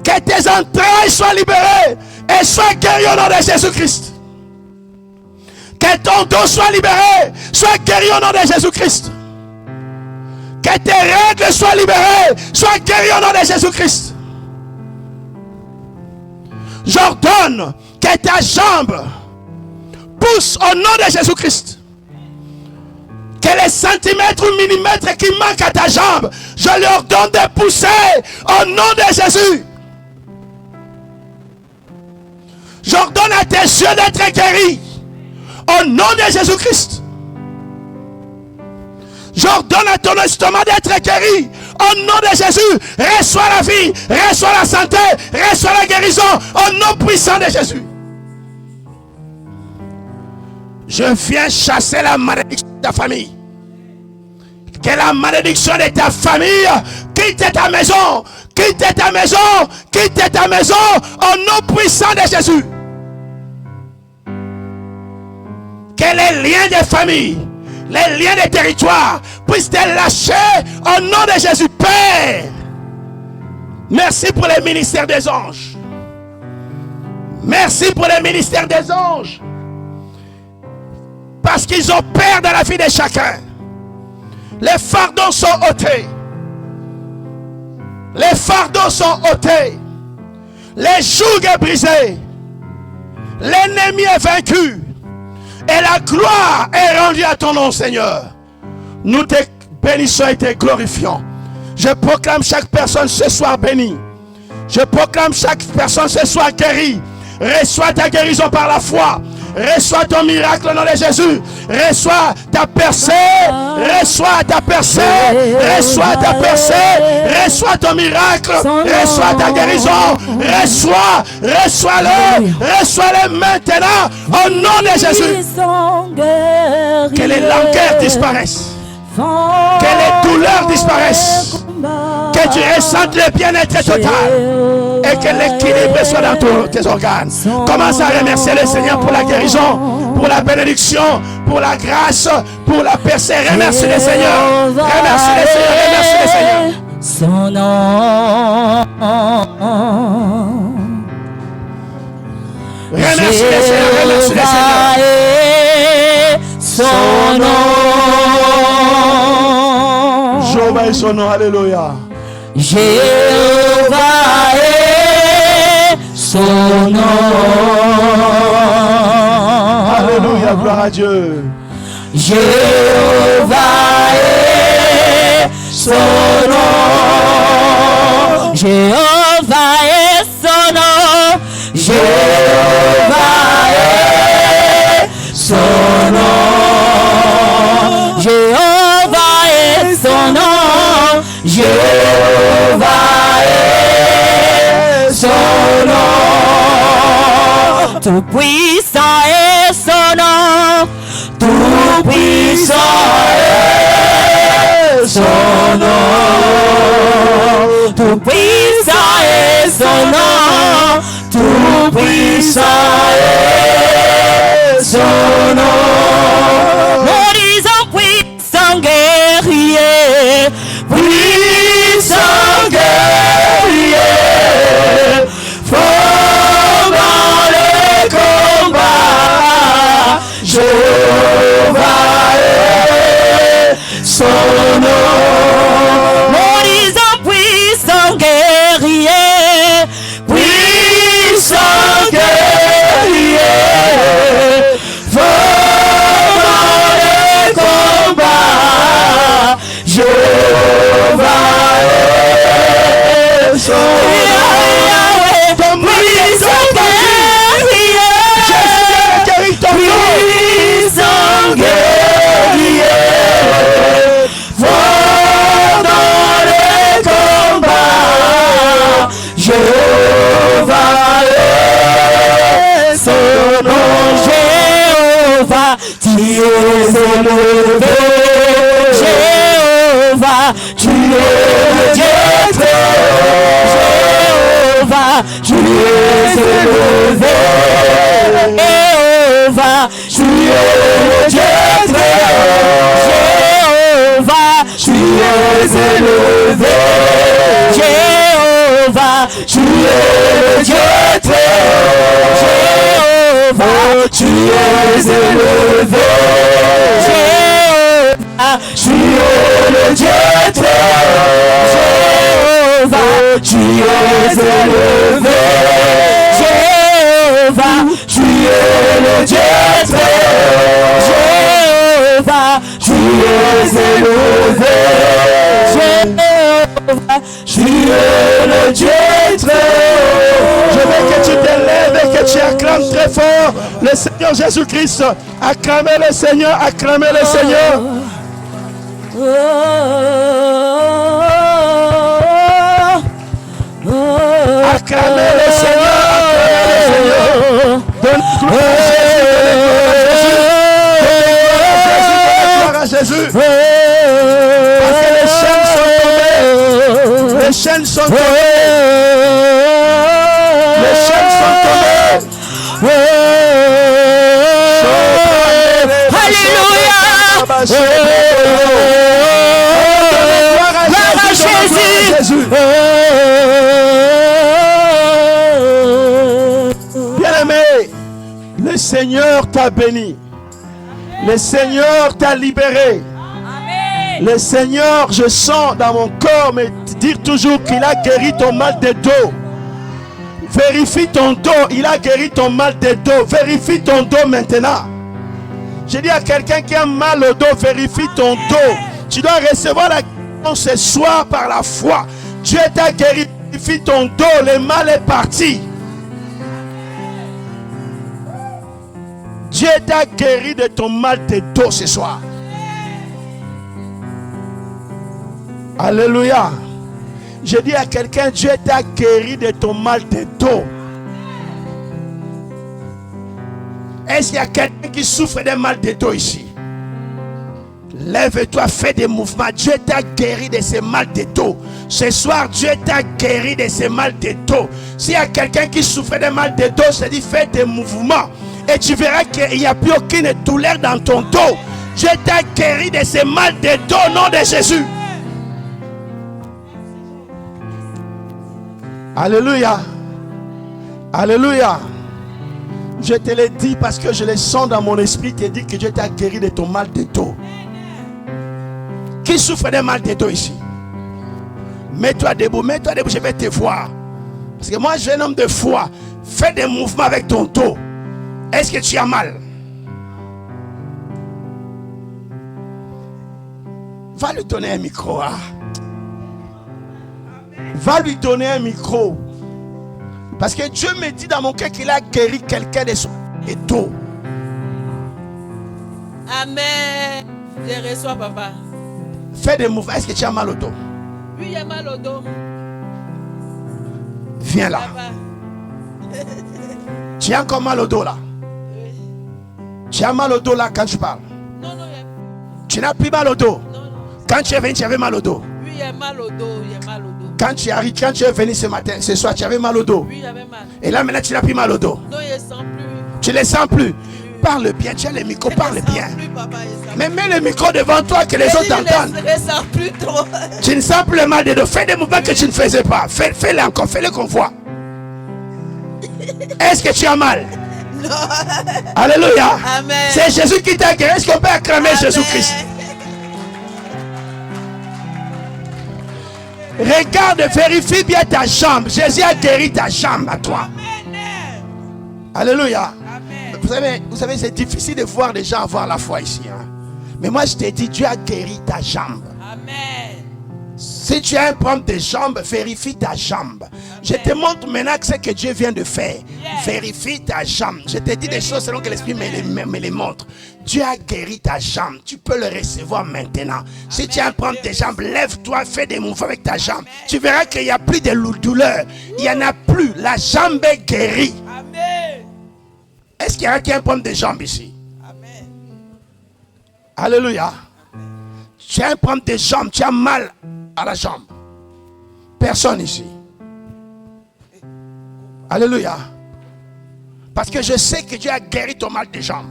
Que tes entrailles soient libérées et soient guéries au nom de Jésus-Christ. Que ton dos soit libéré, soit guéri au nom de Jésus-Christ. Que tes règles soient libérées, soient guéries au nom de Jésus-Christ. J'ordonne que ta jambe pousse au nom de Jésus-Christ. Que les centimètres ou millimètres qui manquent à ta jambe, je leur donne de pousser au nom de Jésus. J'ordonne à tes yeux d'être guéris. Au nom de Jésus-Christ. J'ordonne à ton estomac d'être guéri. Au nom de Jésus. Reçois la vie. Reçois la santé. Reçois la guérison. Au nom puissant de Jésus. Je viens chasser la malédiction de ta famille. Que la malédiction de ta famille quitte ta maison. Quitte ta maison. Quitte ta maison. Au nom puissant de Jésus. Que les liens de famille, les liens de territoire puissent te lâcher au nom de Jésus. Père, merci pour les ministères des anges. Merci pour les ministères des anges. Parce qu'ils opèrent dans la vie de chacun. Les fardeaux sont ôtés. Les fardeaux sont ôtés. Les jougs est brisé. L'ennemi est vaincu. Et la gloire est rendue à ton nom, Seigneur. Nous te bénissons et te glorifions. Je proclame chaque personne ce soir bénie. Je proclame chaque personne ce soir guérie. Reçois ta guérison par la foi. Reçois ton miracle au nom de Jésus. Reçois ta percée. Reçois ta percée. Reçois ta percée. Reçois ton miracle. Reçois ta guérison. Reçois-le. Reçois-le maintenant au nom de Jésus. Que les langueurs disparaissent. Que les douleurs disparaissent. Que tu ressentes le bien-être total. Et que l'équilibre soit dans tous tes organes. Commence à remercier le Seigneur pour la guérison, pour la bénédiction, pour la grâce, pour la percée. Remercie le Seigneur. Remercie le Seigneur. Remercie le Seigneur. Son nom. Remercie le Seigneur. Remercie le Seigneur. Son nom. Jéhovah est son nom. Alléluia. Jéhovah est son nom. Alléluia, gloire à Dieu. Jéhovah est son nom. Jéhovah est son nom. Jéhovah est son nom. Jéhovah est son nom. Jéhovah est son nom. Tout puissant est son nom. Tout puissant est son nom. Tout puissant est son nom. Tout puissant est son nom. Nous disons puissant guerrier. Puissant guerrier. Fort dans les combats. Jéhovah est son nom. Nous disons puissant guerrier. Puissant guerrier. Fort dans les combats. Jéhovah est son nom. Ton puissant guerrier. Puissant guerrier, fort dans les combats, Jéhovah est son nom. Jéhovah, tu es élevé. Jéhovah, tu es le Dieu très haut. Jéhovah, tu es élevé. Jéhovah, tu es le Dieu très haut. Jéhovah, tu es élevé. Jéhovah, tu es le Dieu très haut. Jéhovah, tu es élevé. Jéhovah, tu es le Dieu très haut. Jéhovah, tu es élevé. Jéhovah, tu es le Dieu très haut. Jéhovah, tu es élevé. Jéhovah, tu es le Dieu très haut. Je veux que tu te lèves et que tu acclames très fort le Seigneur Jésus-Christ. Acclamez le Seigneur, acclamez le Seigneur. Acclamez le Seigneur, acclamez le Seigneur. Donne gloire à Jésus. Parce que les chaînes sont tombées. Les chaînes sont tombées. Les chaînes sont tombées. Alléluia. Gloire à Jésus. Bien-aimé, le Seigneur t'a béni. Le Seigneur t'a libéré. Le Seigneur, je sens dans mon corps me dire toujours qu'il a guéri ton mal de dos. Vérifie ton dos, il a guéri ton mal de dos. Vérifie ton dos maintenant. Je dis à quelqu'un qui a mal au dos, vérifie ton dos. Tu dois recevoir la guérison ce soir par la foi. Dieu t'a guéri, vérifie ton dos, le mal est parti. Dieu t'a guéri de ton mal de dos ce soir. Alléluia. Je dis à quelqu'un, Dieu t'a guéri de ton mal de dos. Est-ce qu'il y a quelqu'un qui souffre d'un mal de dos ici? Lève-toi, fais des mouvements. Dieu t'a guéri de ces mal de dos. Ce soir, Dieu t'a guéri de ces mal de dos. S'il y a quelqu'un qui souffre d'un mal de dos, je te dis, fais des mouvements. Et tu verras qu'il n'y a plus aucune douleur dans ton dos. Dieu t'a guéri de ces mal de dos au nom de Jésus. Alléluia. Alléluia. Je te l'ai dit parce que je le sens dans mon esprit. Te dit que Dieu t'a guéri de ton mal de dos. Qui souffre d'un mal de dos ici? Mets-toi debout, je vais te voir. Parce que moi, je suis un homme de foi. Fais des mouvements avec ton dos. Est-ce que tu as mal? Va lui donner un micro. Hein? Va lui donner un micro. Parce que Dieu me dit dans mon cœur qu'il a guéri quelqu'un de son dos. Amen. Je reçois, papa. Fais des mouvements. Est-ce que tu as mal au dos? Oui, il y a mal au dos. Viens là. Tu as encore mal au dos là? Oui. Tu as mal au dos là quand je parle? Non, non, il y a... Tu n'as plus mal au dos? Non, non. Quand tu es venu, tu avais mal au dos? Oui, il y a mal au dos, il y a mal au dos. Quand tu es venu ce matin, ce soir, tu avais mal au dos? Oui, j'avais mal. Et là maintenant, tu n'as plus mal au dos? Non, je ne sens plus. Tu ne le sens plus? Parle bien, tu as le micro, parle bien. Plus, papa, mais mets le micro devant toi que les autres t'entendent. Je ne sens plus trop. Tu ne sens plus le mal de dos. Fais des mouvements que tu ne faisais pas. Fais-le encore, fais-le qu'on voit. Est-ce que tu as mal? Non. Alléluia. Amen. C'est Jésus qui t'a guéri. Est-ce qu'on peut acclamer Jésus-Christ? Regarde, vérifie bien ta jambe. Jésus a guéri ta jambe à toi. Amen. Alléluia. Amen. Vous savez, c'est difficile de voir des gens avoir la foi ici. Hein? Mais moi, je t'ai dit, Dieu a guéri ta jambe. Amen. Si tu as un problème de jambe, vérifie ta jambe. Amen. Je te montre maintenant ce que Dieu vient de faire. Yes. Vérifie ta jambe. Je te dis des choses selon que l'Esprit me les montre. Dieu a guéri ta jambe. Tu peux le recevoir maintenant. Amen. Si tu as un problème de jambe, lève-toi, fais des mouvements avec ta jambe. Amen. Tu verras qu'il n'y a plus de douleur. Il n'y en a plus. La jambe est guérie. Amen. Est-ce qu'il y a un problème de jambe ici? Amen. Alléluia. Amen. Tu as un problème de jambe. Tu as mal à la jambe. Personne ici. Alléluia. Parce que je sais que Dieu a guéri ton mal de jambe.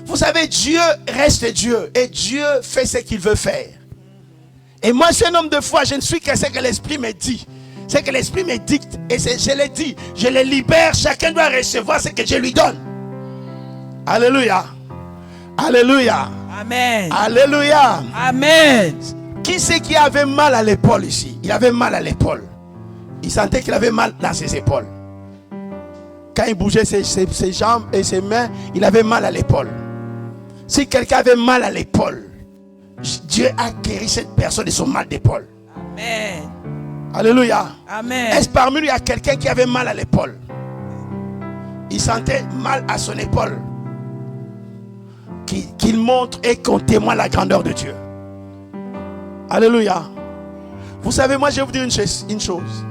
Vous savez, Dieu reste Dieu. Et Dieu fait ce qu'il veut faire. Et moi, je suis un homme de foi. Je ne suis que ce que l'Esprit me dit. Ce que l'Esprit me dicte. Et je l'ai dit. Je le libère. Chacun doit recevoir ce que Dieu lui donne. Alléluia. Alléluia. Amen. Alléluia. Amen. Qui c'est qui avait mal à l'épaule ici? Il avait mal à l'épaule. Il sentait qu'il avait mal dans ses épaules. Quand il bougeait ses jambes et ses mains, il avait mal à l'épaule. Si quelqu'un avait mal à l'épaule, Dieu a guéri cette personne de son mal d'épaule. Amen. Alléluia. Amen. Est-ce parmi nous il y a quelqu'un qui avait mal à l'épaule? Il sentait mal à son épaule. Qu'il montre et qu'on témoigne la grandeur de Dieu. Alléluia. Vous savez, moi je vais vous dire une chose.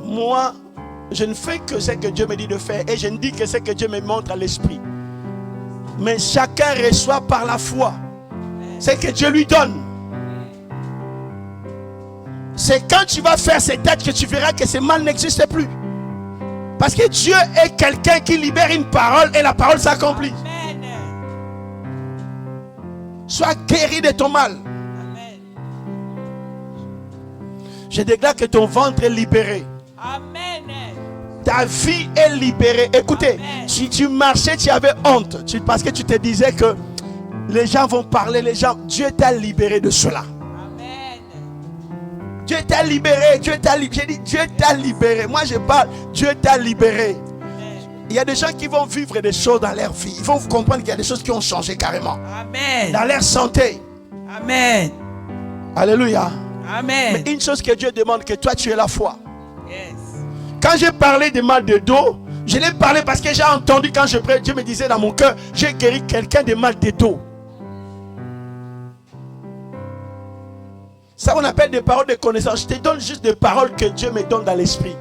Moi, je ne fais que ce que Dieu me dit de faire. Et je ne dis que ce que Dieu me montre à l'esprit. Mais chacun reçoit par la foi ce que Dieu lui donne. C'est quand tu vas faire cet acte que tu verras que ce mal n'existe plus. Parce que Dieu est quelqu'un qui libère une parole et la parole s'accomplit. Sois guéri de ton mal. Amen. Je déclare que ton ventre est libéré. Amen. Ta vie est libérée. Écoutez, Amen. Si tu marchais, tu avais honte. Parce que tu te disais que les gens vont parler, Dieu t'a libéré de cela. Amen. Dieu t'a libéré. Dieu t'a libéré. J'ai dit, Dieu t'a libéré. Moi je parle, Dieu t'a libéré. Il y a des gens qui vont vivre des choses dans leur vie. Ils vont comprendre qu'il y a des choses qui ont changé carrément. Amen. Dans leur santé. Amen. Alléluia. Amen. Mais une chose que Dieu demande, que toi tu aies la foi. Yes. Quand j'ai parlé de mal de dos, Je l'ai parlé parce que j'ai entendu quand je prêche, Dieu me disait dans mon cœur, j'ai guéri quelqu'un de mal de dos. Ça on appelle des paroles de connaissance. Je te donne juste des paroles que Dieu me donne dans l'esprit.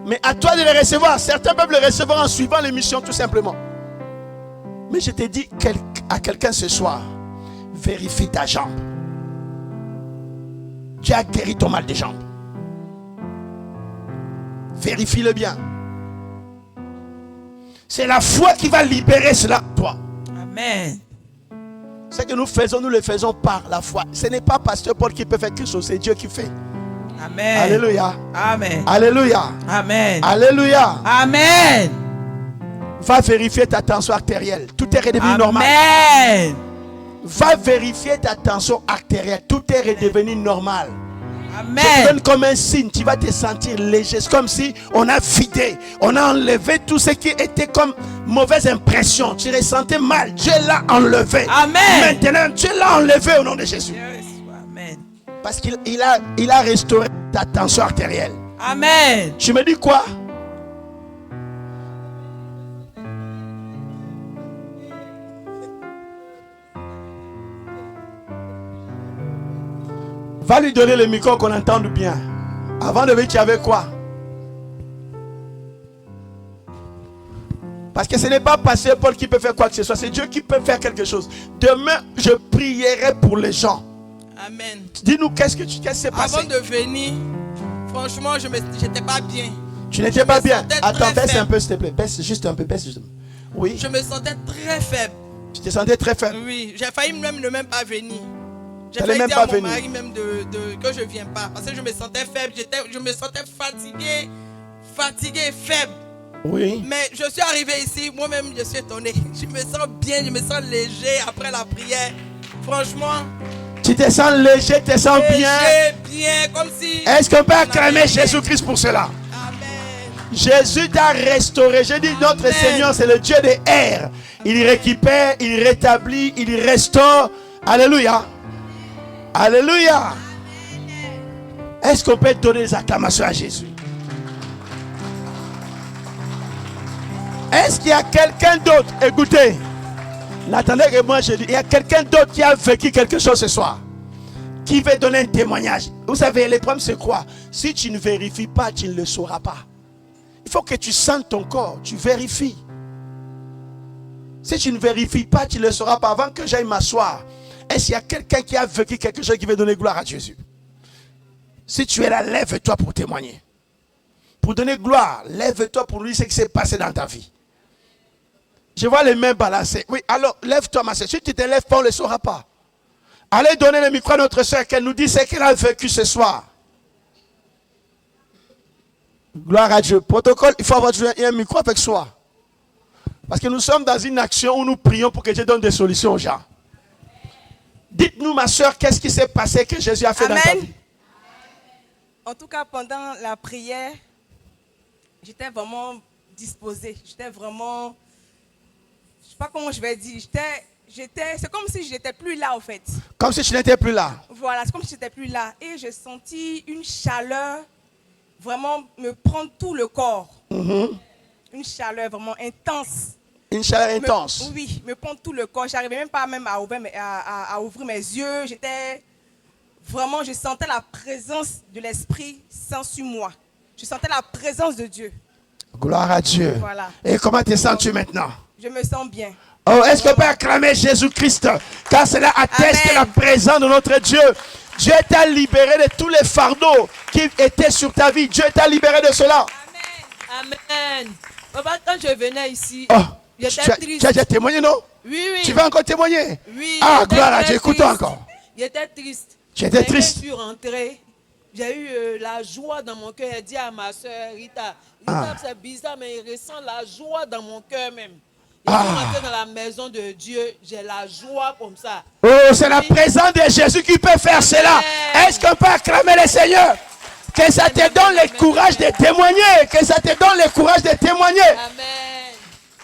Mais à toi de les recevoir. Certains peuvent les recevoir en suivant l'émission tout simplement. Mais je te dis à quelqu'un ce soir, vérifie ta jambe. Dieu a guéri ton mal de jambes. Vérifie-le bien. C'est la foi qui va libérer cela, toi. Amen. Ce que nous faisons, nous le faisons par la foi. Ce n'est pas Pasteur Paul qui peut faire quelque chose, c'est Dieu qui fait. Amen. Alléluia. Amen. Alléluia. Amen. Alléluia. Amen. Va vérifier ta tension artérielle. Tout est redevenu normal. Amen. Va vérifier ta tension artérielle. Tout est redevenu normal. Amen. Je te donne comme un signe, tu vas te sentir léger. C'est comme si on a vidé, on a enlevé tout ce qui était comme mauvaise impression. Tu ressentais mal, Dieu l'a enlevé. Amen. Maintenant, Dieu l'a enlevé au nom de Jésus. Yes. Amen. Parce qu'il a restauré ta tension artérielle. Amen. Tu me dis quoi? Va lui donner le micro qu'on entende bien. Avant de venir, tu avais quoi? Parce que ce n'est pas Pasteur Paul qui peut faire quoi que ce soit. C'est Dieu qui peut faire quelque chose. Demain, je prierai pour les gens. Amen. Dis-nous qu'est-ce qui s'est passé. Avant de venir, franchement, j'étais pas bien. Tu n'étais pas bien. sentais Attends, très baisse faible. un peu s'il te plaît. Baisse juste un peu. Baisse juste un peu. Oui. Je me sentais très faible. Tu te sentais très faible. Oui, j'ai failli même ne même pas venir. J'ai T'allais failli même dire pas à mon venir. mari même que je ne viens pas. Parce que je me sentais faible. Je me sentais fatigué, faible. Oui. Mais je suis arrivé ici, moi-même je suis étonné. Je me sens bien, je me sens léger après la prière. Franchement, Tu te sens léger, tu te sens bien. bien, comme si... Est-ce qu'on peut acclamer rien. Jésus-Christ pour cela? Amen. Jésus t'a restauré. J'ai dit notre Amen. Seigneur, c'est le Dieu des airs. Il récupère, il rétablit, il restaure. Alléluia. Alléluia. Est-ce qu'on peut donner des acclamations à Jésus? Est-ce qu'il y a quelqu'un d'autre? Écoutez, n'attendez que moi je dis, il y a quelqu'un d'autre qui a vécu quelque chose ce soir, qui veut donner un témoignage. Vous savez, le problème c'est quoi? Si tu ne vérifies pas, tu ne le sauras pas. Il faut que tu sentes ton corps, tu vérifies. Si tu ne vérifies pas, tu ne le sauras pas. Avant que j'aille m'asseoir, est-ce qu'il y a quelqu'un qui a vécu quelque chose qui veut donner gloire à Jésus? Si tu es là, lève-toi pour témoigner. Pour donner gloire, lève-toi pour lui ce qui s'est passé dans ta vie. Je vois les mains balancées. Oui, alors lève-toi ma soeur. Si tu ne te lèves pas, on ne le saura pas. Allez donner le micro à notre soeur qu'elle nous dise ce qu'elle a vécu ce soir. Gloire à Dieu. Protocole, il faut avoir un micro avec soi. Parce que nous sommes dans une action où nous prions pour que Dieu donne des solutions aux gens. Dites-nous ma soeur, qu'est-ce qui s'est passé que Jésus a fait Amen. dans ta vie? En tout cas, pendant la prière, j'étais vraiment disposée. J'étais vraiment... Je ne sais pas comment je vais dire. C'est comme si je n'étais plus là, en fait. Comme si tu n'étais plus là. Voilà, c'est comme si je n'étais plus là. Et j'ai senti une chaleur vraiment me prendre tout le corps. Une chaleur vraiment intense. Une chaleur intense. Oui, me prendre tout le corps. Je n'arrivais même pas à ouvrir mes yeux. Vraiment, je sentais la présence de l'Esprit Saint sur moi. Je sentais la présence de Dieu. Gloire à Dieu. Voilà. Et comment te sens-tu maintenant? Je me sens bien. Oh, est-ce qu'on peut acclamer Jésus-Christ? Car cela atteste Amen. la présence de notre Dieu. Dieu t'a libéré de tous les fardeaux qui étaient sur ta vie. Dieu t'a libéré de cela. Amen. Papa, quand je venais ici, Oh, j'étais triste. tu as déjà témoigné, non? Oui, oui. Tu vas encore témoigner? Oui. Ah, j'étais gloire à très Dieu. Écoute-toi triste. encore. J'étais triste. Tu étais Mais triste. quand je suis rentrée, j'ai eu la joie dans mon cœur. J'ai dit à ma soeur Rita, c'est bizarre, mais il ressent la joie dans mon cœur même. Je suis rentrée dans la maison de Dieu, j'ai la joie comme ça. Oh, c'est la présence de Jésus qui peut faire cela. Est-ce qu'on peut acclamer le Seigneur? Que ça te donne le courage de témoigner. Que ça te donne le courage de témoigner. Amen.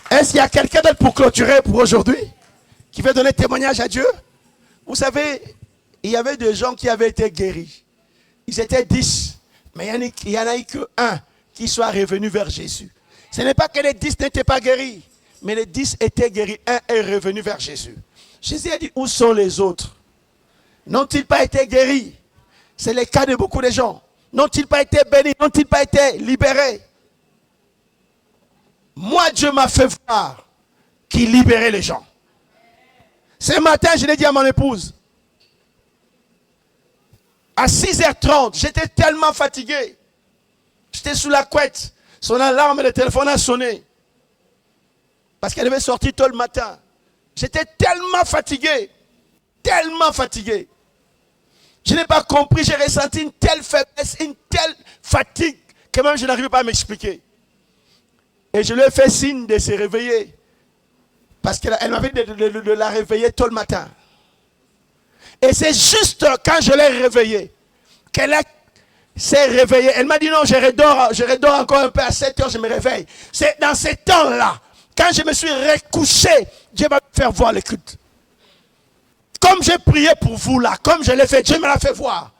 Est-ce qu'il y a quelqu'un d'autre pour clôturer pour aujourd'hui? Qui veut donner témoignage à Dieu? Vous savez, il y avait des gens qui avaient été guéris. Ils étaient 10. Mais il n'y en a eu qu'un qui soit revenu vers Jésus. Ce n'est pas que les 10 n'étaient pas guéris, mais les 10 étaient guéris. Un est revenu vers Jésus. Jésus a dit, où sont les autres? N'ont-ils pas été guéris? C'est le cas de beaucoup de gens. N'ont-ils pas été bénis? N'ont-ils pas été libérés? Moi, Dieu m'a fait voir qu'il libérait les gens. Ce matin, je l'ai dit à mon épouse. À 6h30, j'étais tellement fatigué. J'étais sous la couette. Son alarme de téléphone a sonné. Parce qu'elle devait sortir tôt le matin. J'étais tellement fatigué. Tellement fatigué. Je n'ai pas compris. J'ai ressenti une telle faiblesse, une telle fatigue que même je n'arrivais pas à m'expliquer. Et je lui ai fait signe de se réveiller. Parce qu'elle m'avait dit de la réveiller tôt le matin. Et c'est juste quand je l'ai réveillée qu'elle s'est réveillée. Elle m'a dit non, je redors encore un peu à 7h, je me réveille. C'est dans ce temps-là, quand je me suis recouché, Dieu m'a fait voir le culte. Comme j'ai prié pour vous là, comme je l'ai fait, Dieu me l'a fait voir.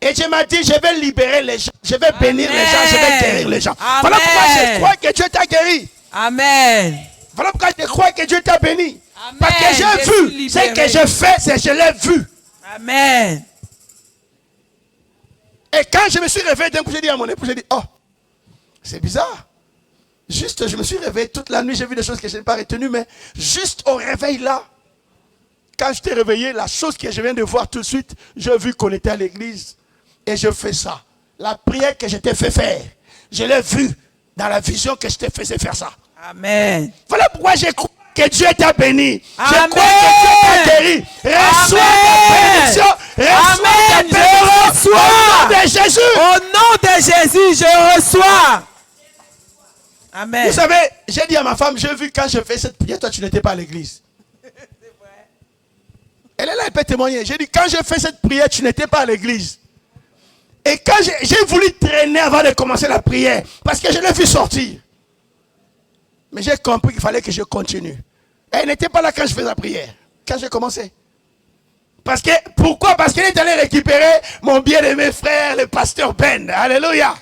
Et Dieu m'a dit, je vais libérer les gens, je vais bénir les gens, je vais guérir les gens. Amen. Voilà pourquoi je crois que Dieu t'a guéri. Amen. Voilà pourquoi je crois que Dieu t'a béni. Amen. Parce que j'ai vu, ce que je fais, c'est que je l'ai vu. Amen. Et quand je me suis réveillé, d'un coup j'ai dit à mon épouse, j'ai dit, oh, c'est bizarre. Juste, je me suis réveillé toute la nuit, j'ai vu des choses que je n'ai pas retenues, mais juste au réveil là, quand je t'ai réveillé, la chose que je viens de voir tout de suite, j'ai vu qu'on était à l'église et je fais ça. La prière que je t'ai fait faire, je l'ai vue dans la vision que je t'ai fait faire ça. Amen. Voilà pourquoi je crois que Dieu t'a béni. Amen. Je crois que Dieu t'a guéri. Reçois ta bénédiction. Reçois ta bénédiction. Au nom de Jésus. Au nom de Jésus, je reçois. Amen. Vous savez, j'ai dit à ma femme, j'ai vu quand je fais cette prière, toi tu n'étais pas à l'église. Elle est là, elle peut témoigner. J'ai dit, quand j'ai fait cette prière, tu n'étais pas à l'église. Et quand j'ai voulu traîner avant de commencer la prière, parce que je l'ai vu sortir. Mais j'ai compris qu'il fallait que je continue. Et elle n'était pas là quand je faisais la prière, quand j'ai commencé. Parce que, pourquoi? Parce qu'elle est allée récupérer mon bien-aimé frère, le pasteur Ben. Alléluia.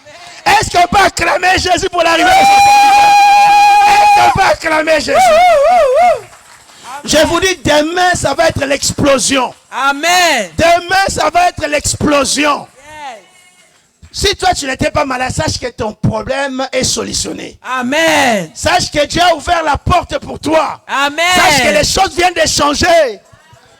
Est-ce qu'on peut acclamer Jésus pour l'arrivée de son serviteur? Est-ce qu'on peut acclamer Jésus? Je vous dis, demain, ça va être l'explosion. Amen. Demain, ça va être l'explosion. Si toi, tu n'étais pas malade, sache que ton problème est solutionné. Amen. Sache que Dieu a ouvert la porte pour toi. Amen. Sache que les choses viennent de changer.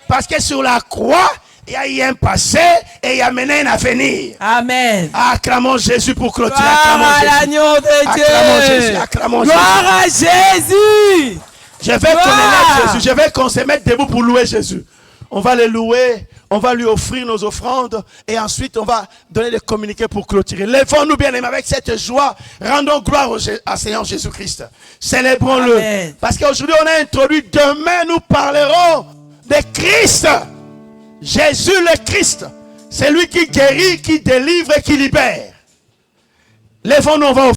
Parce que sur la croix, il y a eu un passé et il y a maintenant un avenir. Amen. Acclamons Jésus pour clôturer. Gloire à l'agneau de Dieu. Acclamons Jésus. Acclamons Gloire Jésus. à Jésus. Je veux qu'on élève Jésus. Je veux qu'on se mette debout pour louer Jésus. On va le louer. On va lui offrir nos offrandes. Et ensuite, on va donner des communiqués pour clôturer. Lèvons-nous bien aimés avec cette joie. Rendons gloire au Seigneur Jésus-Christ. Célébrons-le. Amen. Parce qu'aujourd'hui, on a introduit. Demain, nous parlerons de Christ. Jésus le Christ. C'est lui qui guérit, qui délivre et qui libère. Lèvons-nous, on va offrir.